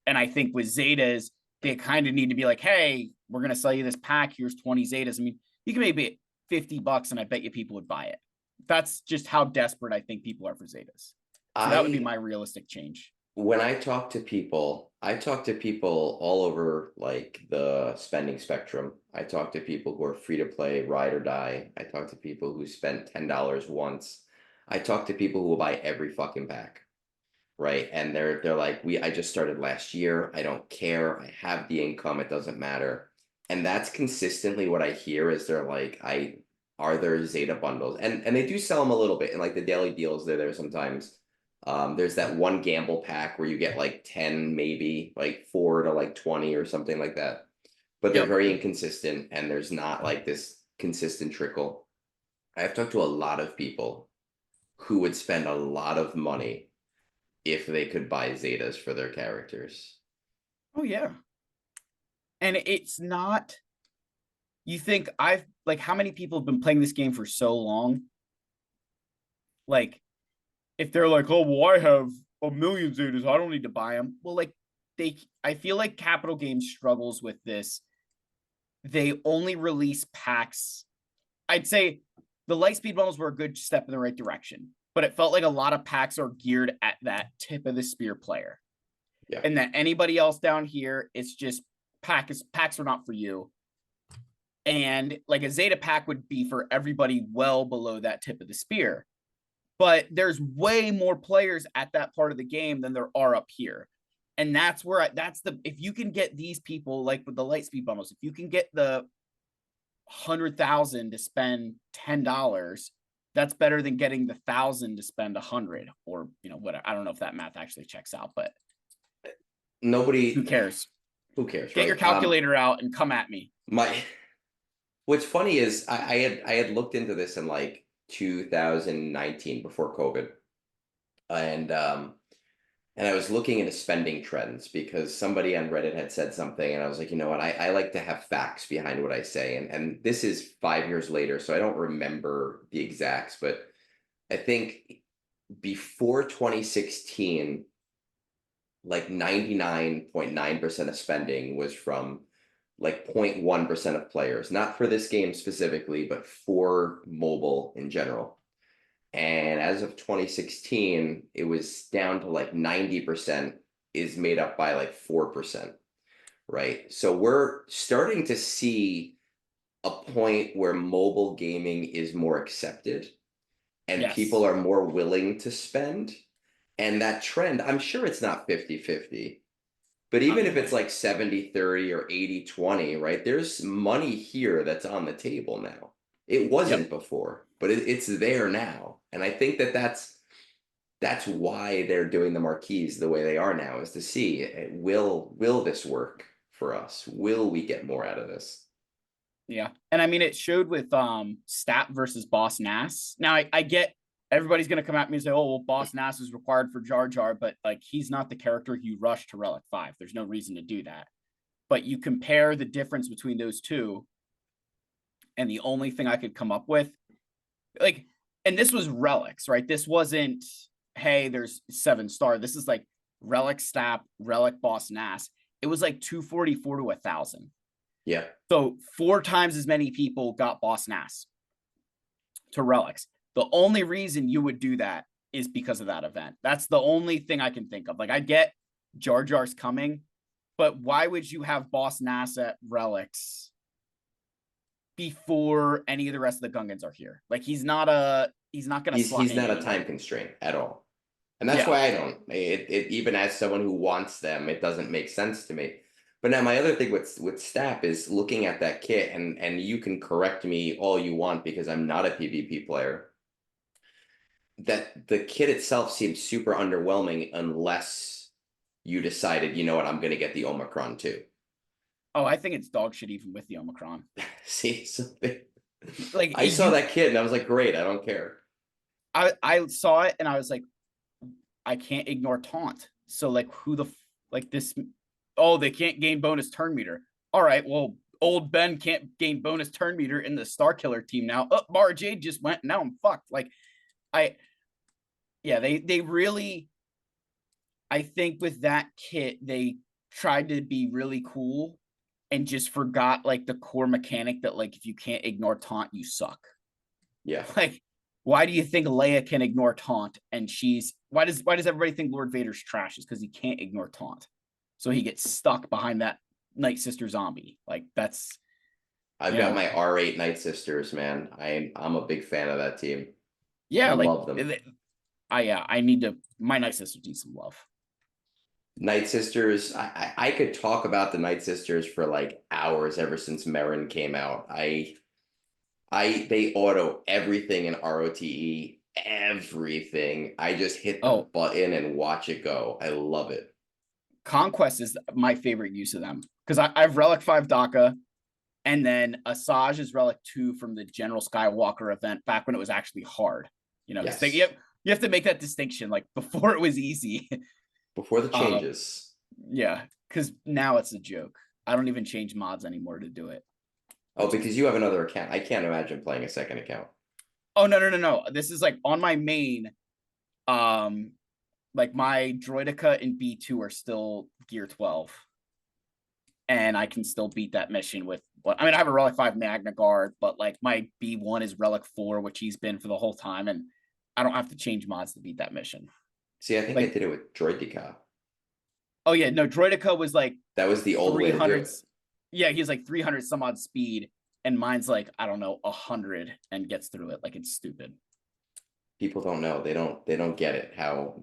And I think with Zetas, they kind of need to be like, hey, we're going to sell you this pack. Here's 20 Zetas. I mean, you can maybe $50 and I bet you people would buy it. That's just how desperate I think people are for Zetas. So that would be my realistic change. When I talk to people, I talk to people all over like the spending spectrum. I talk to people who are free to play, ride or die. I talk to people who spent $10 once. I talk to people who will buy every fucking pack. Right. And they're like, I just started last year. I don't care. I have the income. It doesn't matter. And that's consistently what I hear is they're like, are there Zeta bundles? And they do sell them a little bit. And like the daily deals, they're there sometimes. There's that one gamble pack where you get like 10, maybe like 4 to like 20 or something like that. But they're very inconsistent and there's not like this consistent trickle. I've talked to a lot of people who would spend a lot of money if they could buy Zetas for their characters. Oh, yeah. And it's not, you think like, how many people have been playing this game for so long? Like, if they're like, oh, well, I have a million Zetas, I don't need to buy them. Well, like, I feel like Capital Games struggles with this. They only release packs. I'd say the Lightspeed bundles were a good step in the right direction, but it felt like a lot of packs are geared at that tip of the spear player. Yeah. And that anybody else down here, it's just packs are not for you. And like a Zeta pack would be for everybody well below that tip of the spear. But there's way more players at that part of the game than there are up here. And that's where if you can get these people like with the Lightspeed bundles, if you can get the 100,000 to spend $10, that's better than getting the 1,000 to spend 100 or whatever. I don't know if that math actually checks out, but who cares? Who cares? Get your calculator out and come at me. What's funny is I had looked into this in like 2019 before COVID, and I was looking into spending trends because somebody on Reddit had said something, and I was like, you know what, I like to have facts behind what I say, and this is 5 years later, so I don't remember the exacts, but I think before 2016, like 99.9% of spending was from like 0.1% of players, not for this game specifically, but for mobile in general. And as of 2016, it was down to like 90% is made up by like 4%, right? So we're starting to see a point where mobile gaming is more accepted and people are more willing to spend. And that trend, I'm sure it's not 50-50, but even if it's like 70-30 or 80-20, right? There's money here that's on the table now. It wasn't before, but it's there now. And I think that's why they're doing the marquees the way they are now, is to see, will this work for us? Will we get more out of this? Yeah. And I mean, it showed with Stat versus Boss Nass. Now I get everybody's going to come at me and say, oh, well, Boss Nass is required for Jar Jar, but like he's not the character you rush to Relic 5. There's no reason to do that. But you compare the difference between those two, and the only thing I could come up with, like, and this was Relics, right? This wasn't, hey, there's 7-star. This is like Relic Stat, Relic Boss Nass. It was like 244 to 1,000. Yeah. So 4 times as many people got Boss Nass to Relics. The only reason you would do that is because of that event. That's the only thing I can think of. Like, I get Jar Jar's coming, but why would you have Boss Nass at Relics before any of the rest of the Gungans are here? Like, he's not going to slot. He's not a time constraint at all. And that's why I don't. It even as someone who wants them, it doesn't make sense to me. But now my other thing with Snap is looking at that kit, and you can correct me all you want because I'm not a PvP player. That the kit itself seems super underwhelming unless you decided, you know what, I'm gonna get the Omicron too. Oh, I think it's dog shit even with the Omicron. See, so Like I saw you, that kit and I was like, great, I don't care. I saw it and I was like, I can't ignore taunt. So like, who the like this? Oh, they can't gain bonus turn meter. All right, well, old Ben can't gain bonus turn meter in the Star Killer team now. Oh, Mara Jade just went. Now I'm fucked. Like, I yeah, they really. I think with that kit, they tried to be really cool and just forgot like the core mechanic that like if you can't ignore taunt, you suck. Yeah. Like, why do you think Leia can ignore taunt and she's why does everybody think Lord Vader's trash? Is because he can't ignore taunt. So he gets stuck behind that Night Sister zombie. Like that's I've got my R8 Night Sisters, man. I'm a big fan of that team. yeah, like Love them. I need to my Night Sisters need some love. Night Sisters, I could talk about the Night Sisters for like hours ever since Merrin came out. They auto everything in ROTE, everything. I just hit the Oh, button and watch it go. I love it. Conquest is my favorite use of them because I've Relic 5 DACA and then Asajj is Relic 2 from the General Skywalker event back when it was actually hard. Because Yes. you have to make that distinction. Like before it was easy. Before the uh, changes. yeah, because now it's a joke. I don't even change mods anymore to do it. Oh, because you have another account. I can't imagine playing a second account. Oh no. This is like on my main. Um, like my Droidica and B2 are still gear 12. And I can still beat that mission with what I mean, I have a Relic 5 Magna Guard, but like my B1 is Relic 4, which he's been for the whole time, and I don't have to change mods to beat that mission. See, I think I Like, did it with Droid Decal. oh yeah, no, Droidica was like That was the old way to do 300. it. Yeah, he's like 300 some odd speed, and mine's like, I don't know, 100 and gets through it. Like it's stupid. People don't know. They don't get it how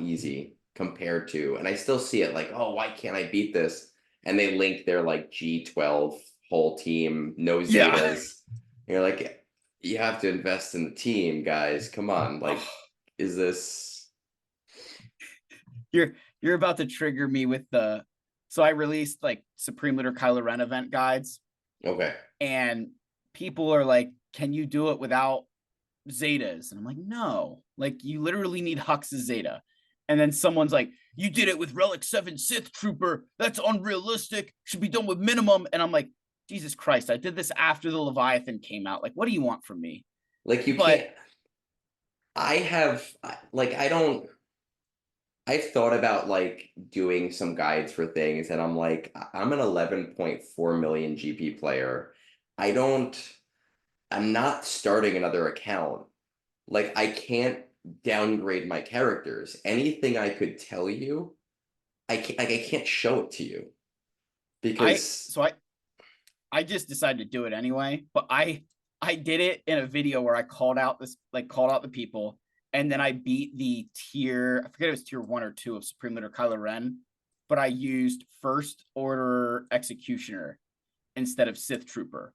easy compared to, and I still see it like, oh, why can't I beat this? And they link their like G12 whole team, no Yeah. Zetas. You're like, you have to invest in the team, guys. Come on. Like, is this You're about to trigger me with the so I released like Supreme Leader Kylo Ren event guides okay? and people are like, can you do it without Zetas? And I'm like, no, like you literally need Hux's Zeta. And then someone's like, you did it with Relic 7 Sith Trooper. That's unrealistic. Should be done with minimum. And I'm like, Jesus Christ, I did this after the Leviathan came out. Like, what do you want from me? Like you But can't. I have like I don't. I've thought about like doing some guides for things, and I'm like, I'm an 11.4 million GP player. I don't. I'm not starting another account. Like I can't downgrade my characters. Anything I could tell you, I can't show it to you I because so I just decided to do it anyway. But I did it in a video where I called out the people, and then I beat the tier. I forget if it was tier 1 or 2 of Supreme Leader Kylo Ren, but I used First Order Executioner instead of Sith Trooper,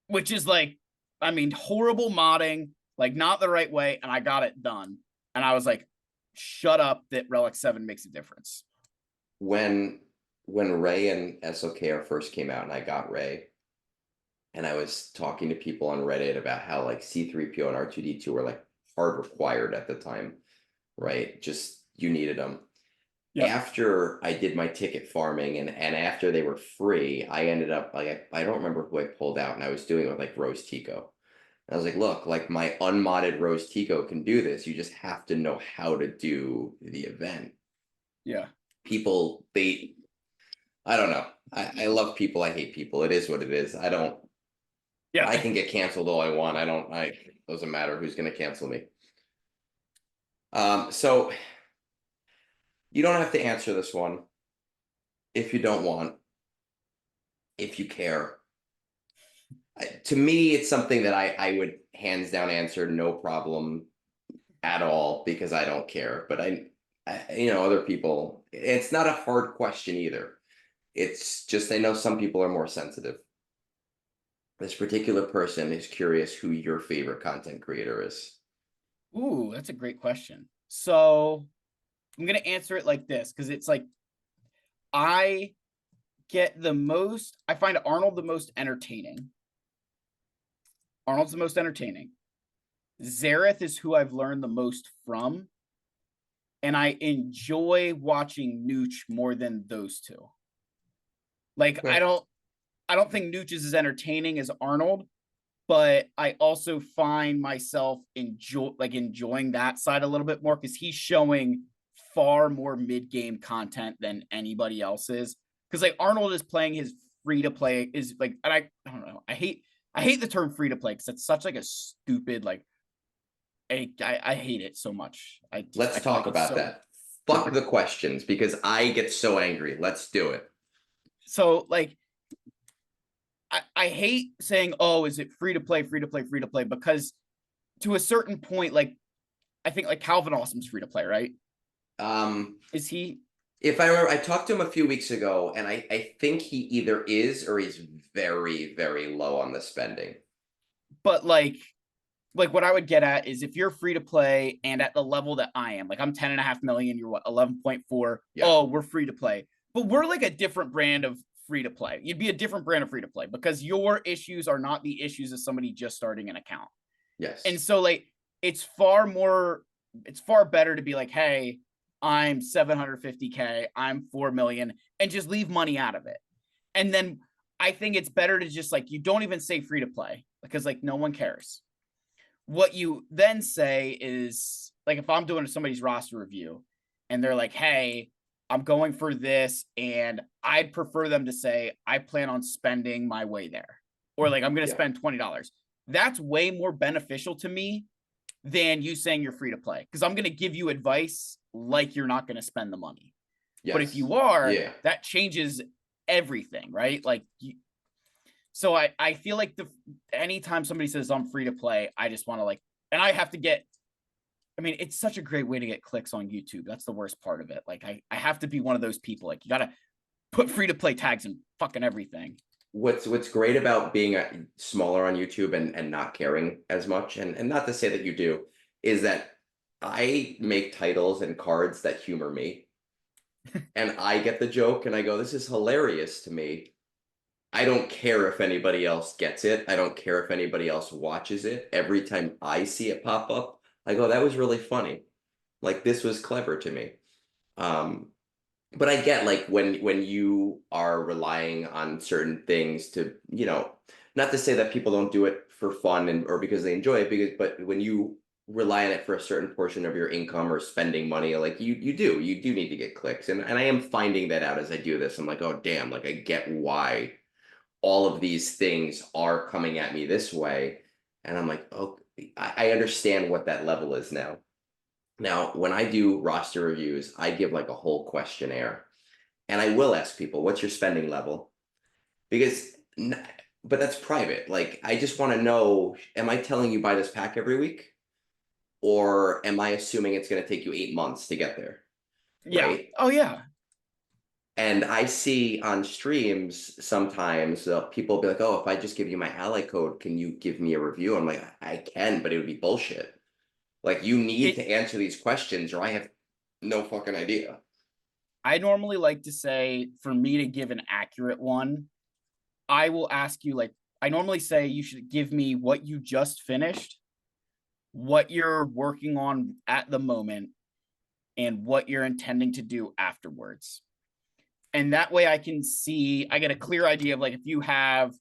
which is like, I mean, horrible modding, like not the right way, and I got it done. And I was like, shut up, that Relic 7 makes a difference. when when Ray and SLKR first came out and I got Ray, and I was talking to people on Reddit about how like C3PO and R2D2 were like hard required at the time, right? Just you needed them. Yep. After I did my ticket farming and after they were free, I ended up like I don't remember who I pulled out, and I was doing it with like Rose Tico. And I was like, look, like my unmodded Rose Tico can do this. You just have to know how to do the event. Yeah. People, I don't know. I love people. I hate people. It is what it is. I Yeah. can get canceled all I want. I doesn't matter who's gonna cancel me. So you don't have to answer this one if you don't want, if you care. To me, it's something that I would hands down answer no problem at all because I don't care. But other people, it's not a hard question either. It's just I know some people are more sensitive. This particular person is curious who your favorite content creator is. Ooh, that's a great question. So I'm gonna answer it like this because it's like I I find Arnold the most entertaining. Arnold's the most entertaining. Zareth is who I've learned the most from, and I enjoy watching Nooch more than those two. Like Okay. I don't think Nooch is as entertaining as Arnold, but I also find myself enjoying that side a little bit more because he's showing far more mid-game content than anybody else is. Because like Arnold is playing his free to play is like, and I don't know, I hate the term free to play because it's such like a stupid like I hate it so much. I Let's feel talk like it's about so that. Fuck the questions because I get so angry. Let's do it. so like I hate saying, oh, is it free to play, free to play, free to play? Because to a certain point, like I think like Calvin Awesome's free to play, right? Um, Is he? if I remember, I talked to him a few weeks ago, and I think he either is or he's very, very low on the spending. But like what I would get at is if you're free to play and at the level that I am, like I'm 10.5 million, you're what, 11.4. Yeah. Oh, we're free to play. But we're like a different brand of free to play. You'd be a different brand of free to play because your issues are not the issues of somebody just starting an account. And Yes. so like it's far more, it's far better to be like, hey, I'm 750K, I'm 4 million, and just leave money out of it. And then I think it's better to just like, you don't even say free to play because like no one cares. What you then say is like, if I'm doing somebody's roster review and they're like, hey, I'm going for this, and I'd prefer them to say, I plan on spending my way there, or like, I'm going to Yeah. spend $20. That's way more beneficial to me than you saying you're free to play because I'm going to give you advice like you're not going to spend the money. But if Yes. you are, Yeah. that changes everything, right? Like, so I feel like anytime somebody says I'm free to play, I just want to like, and I have to get. I mean, it's such a great way to get clicks on YouTube. That's the worst part of it. Like, I have to be one of those people. Like, you gotta put free to play tags and fucking everything. What's great about being smaller on YouTube and not caring as much, and not to say that you do, is that I make titles and cards that humor me, and I get the joke, and I go, "This is hilarious to me." I don't care if anybody else gets it. I don't care if anybody else watches it. Every time I see it pop up, I go, "That was really funny. Like this was clever to me." Um, but I get like when you are relying on certain things to, not to say that people don't do it for fun and or because they enjoy it, but when you rely on it for a certain portion of your income or spending money, like you do need to get clicks. And I am finding that out as I do this. I'm like, oh damn, like I get why all of these things are coming at me this way. And I'm like, oh, I understand what that level is now. Now, when I do roster reviews, I give like a whole questionnaire and I will ask people, what's your spending level? Because, but that's private. Like, I just want to know, am I telling you buy this pack every week? Or am I assuming it's going to take you 8 months to get there? Yeah. Right. Oh yeah. And I see on streams sometimes people be like, oh, if I just give you my ally code, can you give me a review? I'm like, I can, but it would be bullshit. Like, you need It. to answer these questions or I have no fucking idea. I normally like to say for me to give an accurate one, I will ask you like I normally say you should give me what you just finished, what you're working on at the moment, and what you're intending to do afterwards. And that way I can see, I get a clear idea of like if you have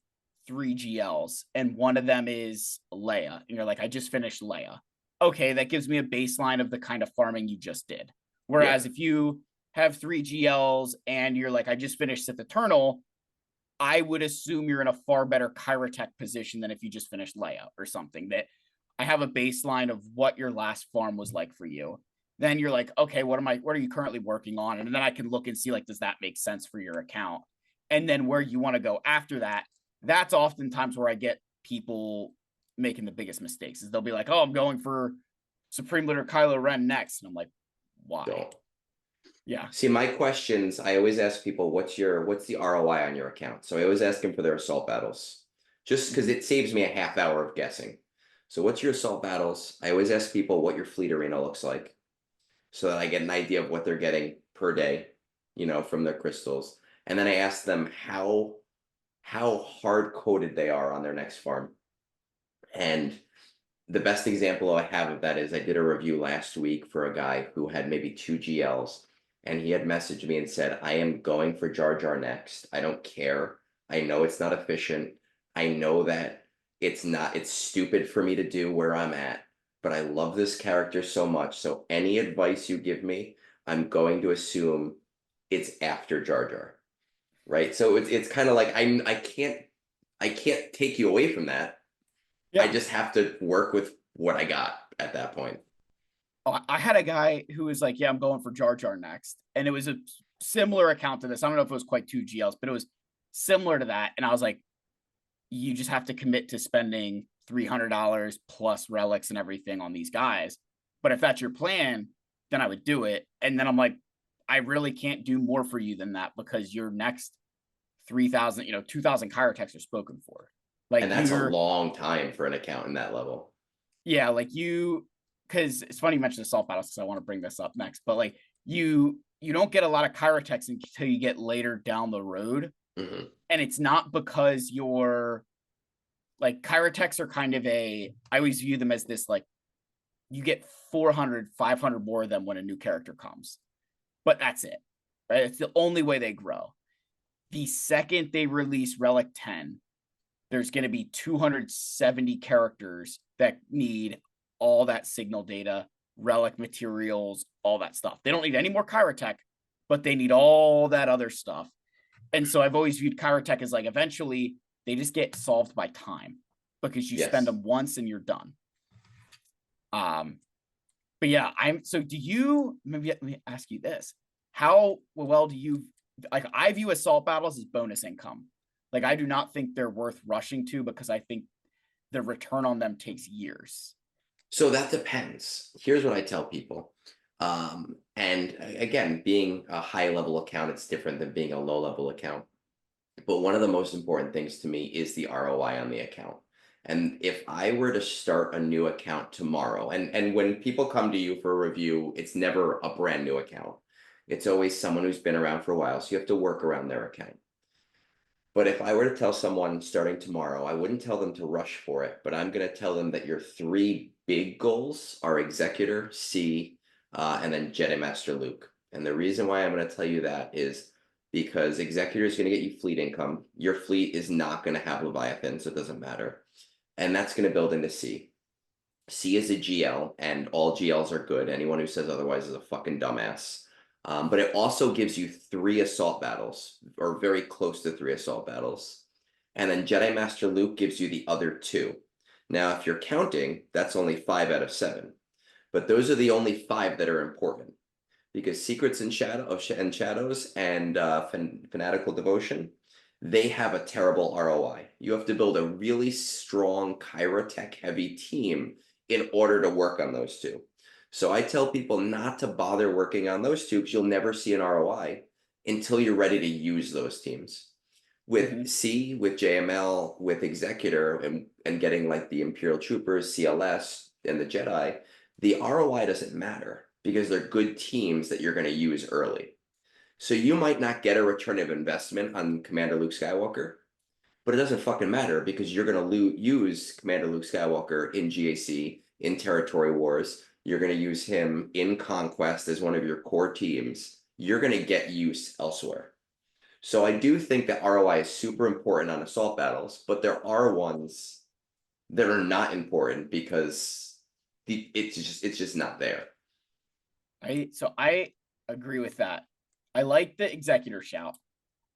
three GLs and one of them is Leia, and you're like, I just finished Leia. Okay, that gives me a baseline of the kind of farming you just did. Yeah. Whereas if you have three GLs and you're like, I just finished Sith Eternal, I would assume you're in a far better Kyrotech position than if you just finished Leia or something. That I have a baseline of what your last farm was like for you. Then you're like, okay, what are you currently working on? And then I can look and see like, does that make sense for your account? And then where you want to go after that, that's oftentimes where I get people making the biggest mistakes is they'll be like, oh, I'm going for Supreme Leader Kylo Ren next. And I'm like, why? Don't. Yeah. See, my questions, I always ask people, what's the ROI on your account? So I always ask them for their assault battles, just because Mhm. it saves me a half hour of guessing. So what's your assault battles? I always ask people what your fleet arena looks like, so that I get an idea of what they're getting per day, from their crystals. And then I ask them how hard coded they are on their next farm. And the best example I have of that is I did a review last week for a guy who had maybe two GLs, and he had messaged me and said, I am going for Jar Jar next. I don't care. I know it's not efficient. I know that it's stupid for me to do where I'm at, but I love this character so much. So any advice you give me, I'm going to assume it's after Jar Jar. Right? So it's kind of like I can't take you away from that. I Yeah. just have to work with what I got at that point. Oh, I had a guy who was like, "Yeah, I'm going for Jar Jar next," and it was a similar account to this. I don't know if it was quite two GLs, but it was similar to that. And I was like, "You just have to commit to spending $300 plus relics and everything on these guys. But if that's your plan, then I would do it." And then I'm like, "I really can't do more for you than that because your next 3,000, 2,000 chirotecs are spoken for. Like And that's a long time for an account in that level. yeah, like because it's funny you mentioned assault battles because I want to bring this up next, but like you don't get a lot of chirotecs until you get later down the road, Hmm. and it's not because you're like chirotecs are kind of I always view them as this like you get 400, 500 more of them when a new character comes, but that's it, right? It's the only way they grow. The second they release Relic 10, there's going to be 270 characters that need all that signal data, relic materials, all that stuff. They don't need any more Chirotech, but they need all that other stuff. And so I've always viewed Chirotech as like eventually they just get solved by time because you spend Yes. them once and you're done. Um, but yeah, do you maybe let me ask you this. How well do you like I view assault battles as bonus income. Like I do not think they're worth rushing to because I think the return on them takes years. So that depends. Here's what I tell people. And again, being a high level account, it's different than being a low level account. But one of the most important things to me is the ROI on the account. And if I were to start a new account tomorrow, and when people come to you for a review, it's never a brand new account. It's always someone who's been around for a while. So you have to work around their account. But if I were to tell someone starting tomorrow, I wouldn't tell them to rush for it, but I'm going to tell them that your three big goals are Executor, C, and then Jedi Master Luke. And the reason why I'm going to tell you that is because Executor is going to get you fleet income. Your fleet is not going to have Leviathan, so it doesn't matter. And that's going to build into C. C is a GL, and all GLs are good. Anyone who says otherwise is a fucking dumbass. But it also gives you three assault battles, or very close to three assault battles. And then Jedi Master Luke gives you the other two. Now, if you're counting, that's only 5 out of 7. But those are the only 5 that are important because Secrets and Shadows and Fanatical Devotion, they have a terrible ROI. You have to build a really strong Chirotech heavy team in order to work on those two. So I tell people not to bother working on those two because you'll never see an ROI until you're ready to use those teams. With Mm-hmm. C, with JML, with Executor, and getting like the Imperial Troopers, CLS, and the Jedi, the ROI doesn't matter because they're good teams that you're going to use early. So you might not get a return of investment on Commander Luke Skywalker, but it doesn't fucking matter because you're going to use Commander Luke Skywalker in GAC, in Territory Wars. You're going to use him in Conquest as one of your core teams. You're going to get use elsewhere. So I do think that ROI is super important on assault battles, but there are ones that are not important because it's just not there. I agree with that. I like the executor shout.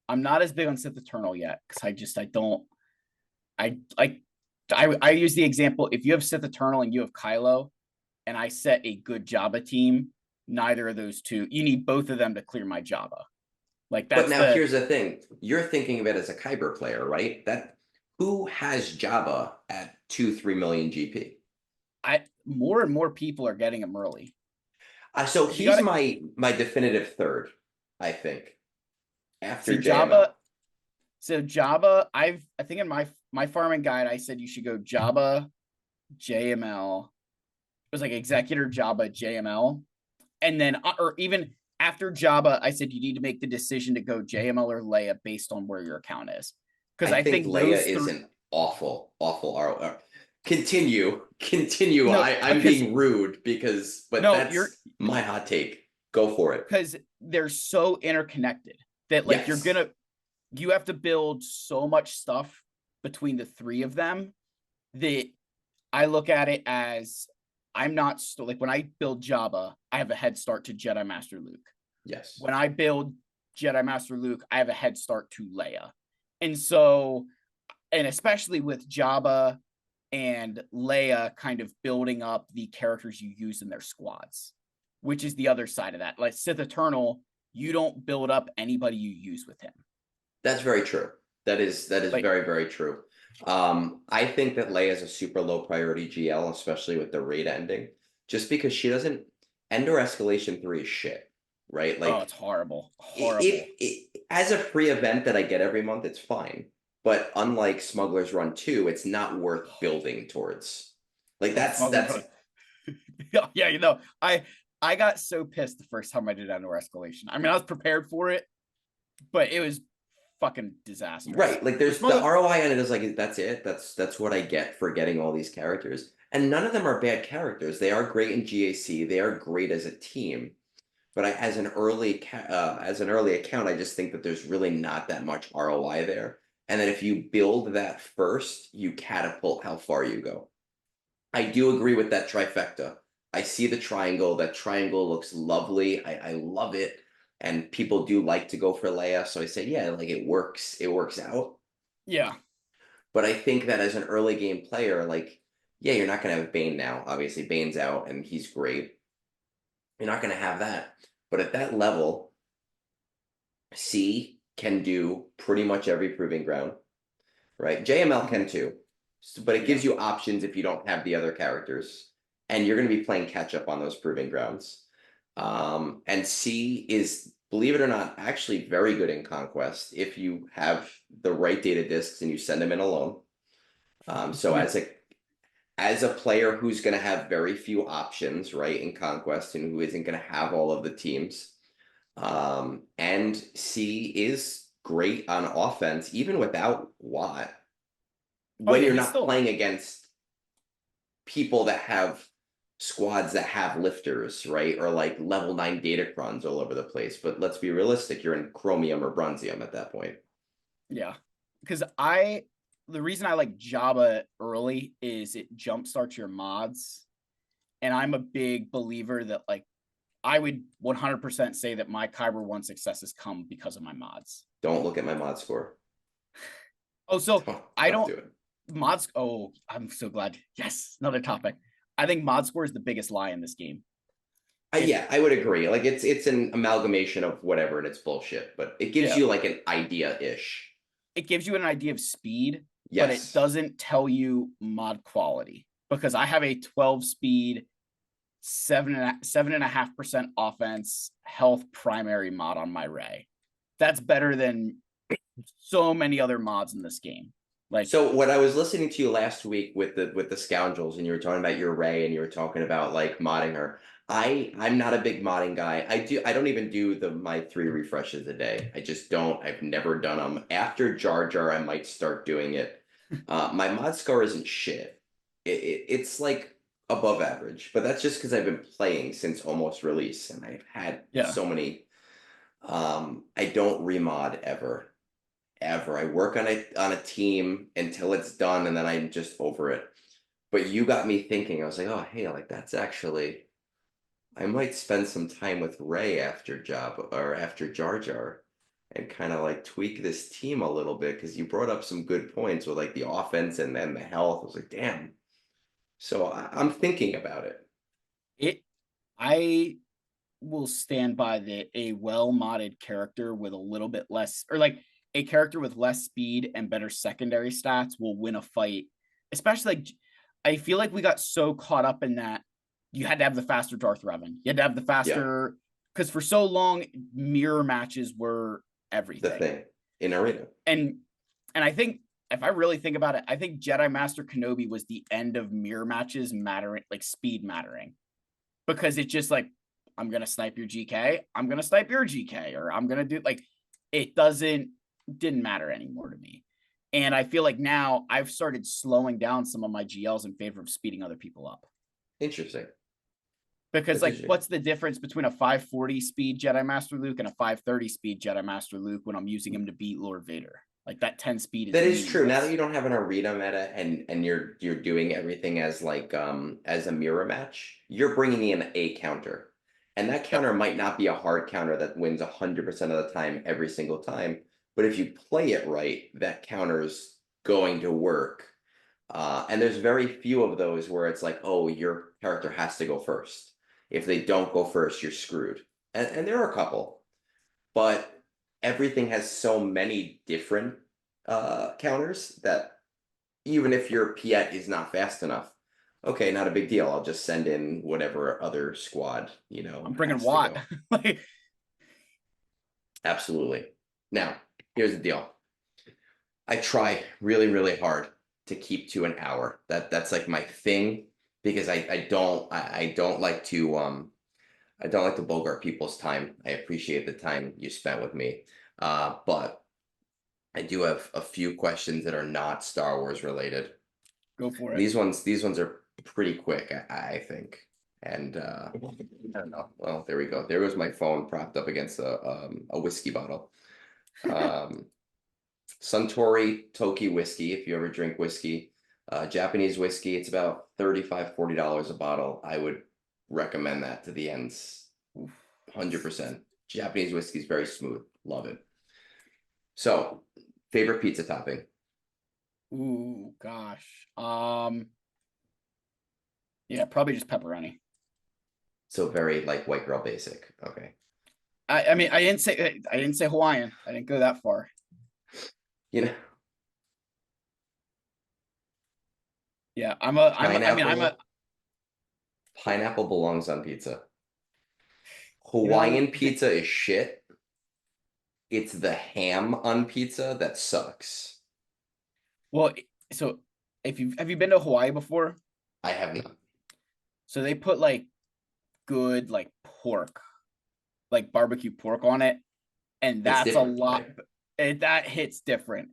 I'm not as big on Sith Eternal yet because I don't I like I use the example if you have Sith Eternal and you have Kylo and I set a good Jabba team, neither of those two, you need both of them to clear my Jabba. Like But that's now the here's the thing. You're thinking of it as a Kyber player, right? That who has Jabba at 2, 3 million GP? I more and more people are getting them early. So If you he's got to my definitive third, I think, after see JML. Jabba, so Jabba, I think in my farming guide, I said you should go Jabba, JML. It was like Executor Jabba, JML, and then or even after Jabba, I said you need to make the decision to go JML or Leia based on where your account is, because I I think think Leia those is three. an awful ROI. Continue. No, I'm because being rude but no, you're that's my hot take. Go for it. because they're so interconnected that like Yes. you have to build so much stuff between the three of them that I look at it as I'm not like when I build Jabba, I have a head start to Jedi Master Luke. Yes. When I build Jedi Master Luke, I have a head start to Leia. And so, and especially with Jabba and Leia kind of building up the characters you use in their squads, which is the other side of that. Like Sith Eternal, you don't build up anybody you use with him. That's very true. That is Like, very, very true. I think that Leia is a super low priority GL, especially with the raid ending, just because she doesn't Endor Escalation 3 is shit, right? oh, Like it's horrible. if Horrible. as a free event that I get every month, it's fine. But unlike Smuggler's Run 2, it's not worth building towards. Like Oh, Smuggler's that's Run. Yeah, I got so pissed the first time I did Endor Escalation. I mean, I was prepared for it, but it was fucking disastrous. right. Like With there's the Smuggler, ROI on it is like that's it. That's what I get for getting all these characters. And none of them are bad characters. They are great in GAC. They are great as a team. But as an early account, I just think that there's really not that much ROI there. And that if you build that first, you catapult how far you go. I do agree with that trifecta. I see the triangle. That triangle looks lovely. I love it. And people do like to go for Leia. So I say, yeah, like it works. It works out. yeah, But I think that as an early game player, like, yeah, you're not gonna have Bane now. Obviously, Bane's out and he's great. You're not gonna have that. But at that level, C can do pretty much every proving ground, right? JML can too, but it yeah. gives you options if you don't have the other characters, and you're going to be playing catch up on those proving grounds. And C is, believe it or not, actually very good in Conquest if you have the right data disks and you send them in alone. So We as a player who's going to have very few options, right, in Conquest, and who isn't going to have all of the teams, and C is great on offense, even without Watt, oh when yeah, you're he's not still playing against people that have squads that have lifters, right? Or like level 9 datacrons all over the place. But let's be realistic, you're in chromium or bronzium at that point. yeah. Because I the reason I like Jabba early is it jumpstarts your mods. And I'm a big believer that like I would 100% say that my Kyber 1 successes come because of my mods. Don't look at my mod score. Oh, so I Don't don't do it. mods. Oh, I'm so glad. Yes, another topic. I think mod score is the biggest lie in this game. It Yeah, I would agree. Like it's an amalgamation of whatever and it's bullshit, but it gives yeah, you like an idea-ish. it gives you an idea of speed, but it Yes. doesn't tell you mod quality because I have a 12 speed, 7.5% offense, health primary mod on my Ray. That's better than so many other mods in this game. Like, So when I was listening to you last week with the scoundrels and you were talking about your Ray and you were talking about like modding her, I'm not a big modding guy. I don't even do my 3 refreshes a day. I just don't. I've never done them. After Jar Jar, I might start doing it. My mod score isn't shit. It's like above average, but that's just because I've been playing since almost release and I've had yeah, so many. I don't remod ever. I work on a team until it's done, and then I'm just over it. But you got me thinking. I was like, oh hey, like that's actually I might spend some time with Ray after job or after Jar Jar and kind of like tweak this team a little bit because you brought up some good points with like the offense and then the health. I was like, damn. So I'm thinking about it. it. I will stand by that a well modded character with a little bit less, or like a character with less speed and better secondary stats will win a fight. Especially like I feel like we got so caught up in that you had to have the faster Darth Revan. You had to have the Yeah, faster, because for so long, mirror matches were the everything. thing in arena. And I think if I really think about it, I think Jedi Master Kenobi was the end of mirror matches mattering, like speed mattering, because it's just like, I'm gonna snipe your GK, I'm gonna snipe your GK, or I'm gonna do like, it didn't matter anymore to me. And I feel like now I've started slowing down some of my GLs in favor of speeding other people up. Interesting. Because That's like, interesting. what's the difference between a 540 speed Jedi Master Luke and a 530 speed Jedi Master Luke when I'm using him to beat Lord Vader? Like that 10 speed is That is true. Now that meaningless. you don't have an arena meta and you're doing everything as like as a mirror match, you're bringing in a counter. And that Yep. counter might not be a hard counter that wins 100% of the time every single time, but if you play it right, that counter's going to work. And there's very few of those where it's like, oh, your character has to go first. If they don't go first, you're screwed. And there are a couple, but everything has so many different counters that even if your Piet is not fast enough, okay, not a big deal. I'll just send in whatever other squad, I'm bringing has to Watt. go. Like, Absolutely. Now, here's the deal. I try really, really hard to keep to an hour. That's like my thing because I don't like to I don't like to bogart people's time. I appreciate the time you spent with me. But I do have a few questions that are not Star Wars related. go for And it. these ones are pretty quick, I think. And I don't know. Well, there we go. There goes my phone propped up against a whiskey bottle. Um, Suntory Toki whiskey, if you ever drink whiskey, Japanese whiskey, it's about $35-40 a bottle. I would recommend that to the ends. 100%. Japanese whiskey is very smooth. Love it. So, favorite pizza topping? Ooh, gosh. Yeah, probably just pepperoni. So very like white girl basic. Okay. I mean, I didn't say Hawaiian. I didn't go that far. You know, Yeah, I mean, pineapple belongs on pizza. you know, Hawaiian pizza is shit. It's the ham on pizza that sucks. well, so if you have you been to Hawaii before? I have not. So they put like good like pork, like barbecue pork on it, and It's that's a different, lot. right? That hits different.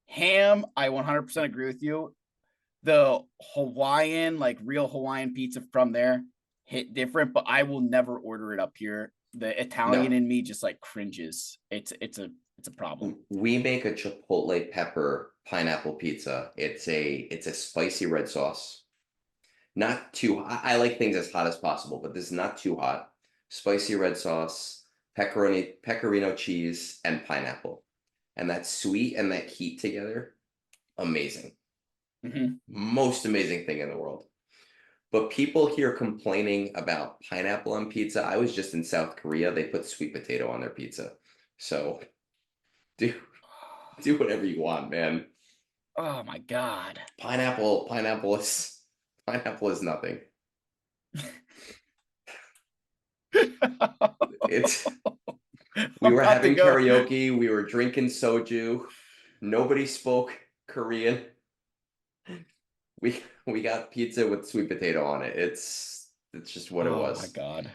Ham, I 100% agree with you. The Hawaiian, like real Hawaiian pizza from there, hit different, but I will never order it up here. The No. Italian in me just like cringes. It's a problem. We make a chipotle pepper pineapple pizza. It's a spicy red sauce. Not too hot. I like things as hot as possible, but this is not too hot. Spicy red sauce, pecorino cheese, and pineapple. And that sweet and that heat together, amazing. Mhm. Most amazing thing in the world. But people here complaining about pineapple on pizza. I was just in South Korea. They put sweet potato on their pizza. So do do whatever you want, man. Oh my god. Pineapple is nothing. It's we I'm were about to having go. karaoke, we were drinking soju, nobody spoke Korean. We got pizza with sweet potato on it. It's just what it Oh my was. god.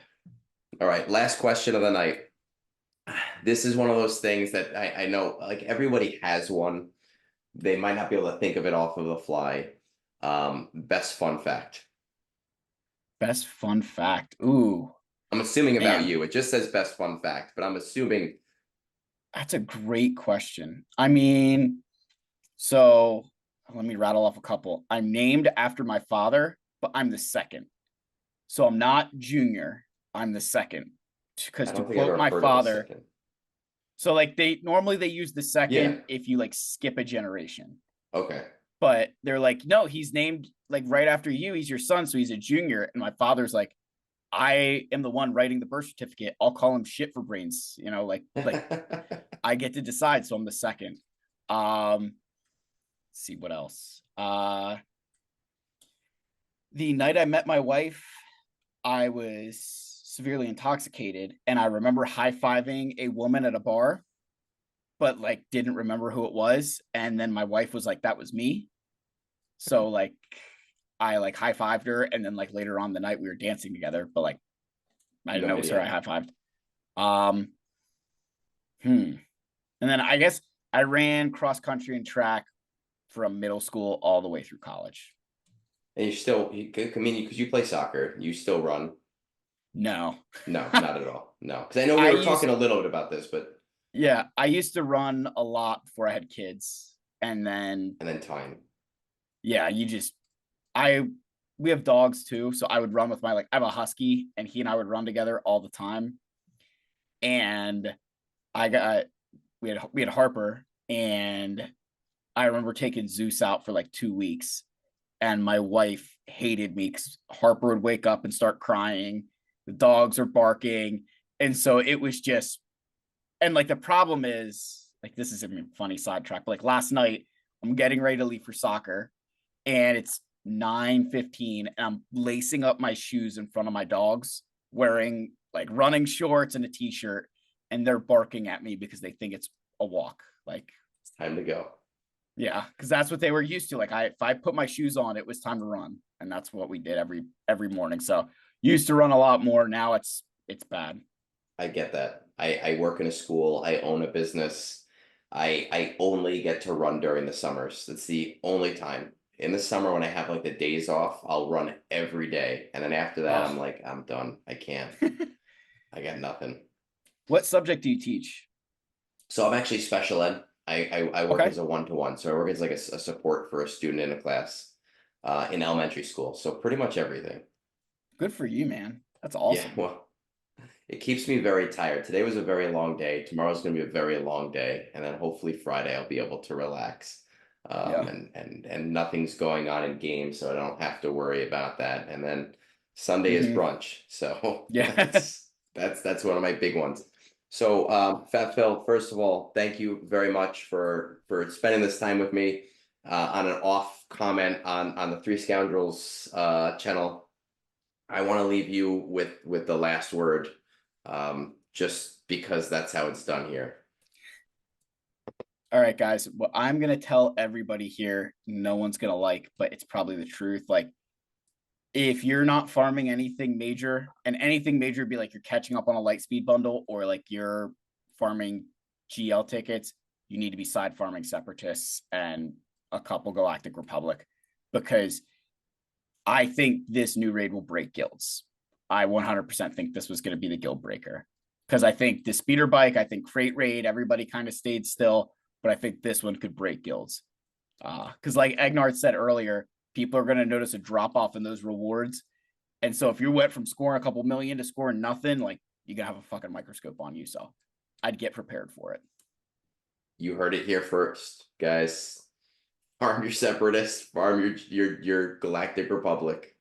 All right, last question of the night. This is one of those things that I know like everybody has one. They might not be able to think of it off of the fly. Best fun fact. Best fun fact. Ooh, I'm assuming about man, you. It just says best fun fact, but I'm assuming that's a great question. I mean, so let me rattle off a couple. I'm named after my father, but I'm the second. So I'm not junior. I'm the second. I Because to don't think I've quote ever my heard of a father, second. so like they normally they use the Yeah. second if you like skip a generation. Okay. But they're like, no, he's named like right after you. He's your son, so he's a junior. And my father's like, I am the one writing the birth certificate. I'll call him shit for brains. Like I get to decide, so I'm the second. Let's see what else. The night I met my wife, I was severely intoxicated, and I remember high-fiving a woman at a bar, but like didn't remember who it was. And then my wife was like, "That was me." So like I like high-fived her, and then like later on the night we were dancing together, but like I didn't No know it was her I idea. high-fived. Um, hmm. And then I guess I ran cross country and track from middle school all the way through college. And I mean, because you play soccer, you still run. No. No, not at all. No, because I know we I were used talking a little bit about this, but Yeah, I used to run a lot before I had kids. and then time. Yeah, you just I we have dogs too, so I would run with my like I have a husky and he and I would run together all the time. And I got we had Harper, and I remember taking Zeus out for like 2 weeks, and my wife hated me because Harper would wake up and start crying. The dogs are barking. And so it was just, and like the problem is, like, this is a funny sidetrack, but like last night, I'm getting ready to leave for soccer, and it's 9:15, and I'm lacing up my shoes in front of my dogs, wearing like running shorts and a t-shirt, and they're barking at me because they think it's a walk. Like, It's time to go. yeah, because that's what they were used to. Like, if I put my shoes on, it was time to run, and that's what we did every morning. So used to run a lot more. Now it's bad. I get that. I work in a school. I own a business. I only get to run during the summers. That's the only time. In the summer when I have like the days off, I'll run every day. And then after that, I'm Oh, like, I'm done. I can't. I got nothing. what subject do you teach? So I'm actually special ed. I work Okay, as a one-to-one. So I work as like a support for a student in a class in elementary school. So pretty much everything. good for you, man. That's Yeah, awesome. well, it keeps me very tired. Today was a very long day. Tomorrow's going to be a very long day, and then hopefully Friday I'll be able to relax. Yeah. And nothing's going on in games, so I don't have to worry about that. And then Sunday is Hmm. brunch, so Yeah. that's one of my big ones. So, Phatphil, first of all, thank you very much for spending this time with me on an off comment on the Three Scoundrels channel. I want to leave you with the last word, just because that's how it's done here. All right, guys. What I'm gonna tell everybody here, no one's gonna like, but it's probably the truth. Like, if you're not farming anything major, and anything major would be like you're catching up on a light speed bundle, or like you're farming GL tickets, you need to be side farming separatists and a couple Galactic Republic, because I think this new raid will break guilds. I 100% think this was going to be the guild breaker, because I think the speeder bike, I think freight raid, everybody kind of stayed still, but I think this one could break guilds. Because like Egnards said earlier, people are going to notice a drop off in those rewards. And so if you went from scoring a couple million to scoring nothing, like, you're going to have a fucking microscope on you. So I'd get prepared for it. You heard it here first, guys. Farm your separatists, farm your Galactic Republic.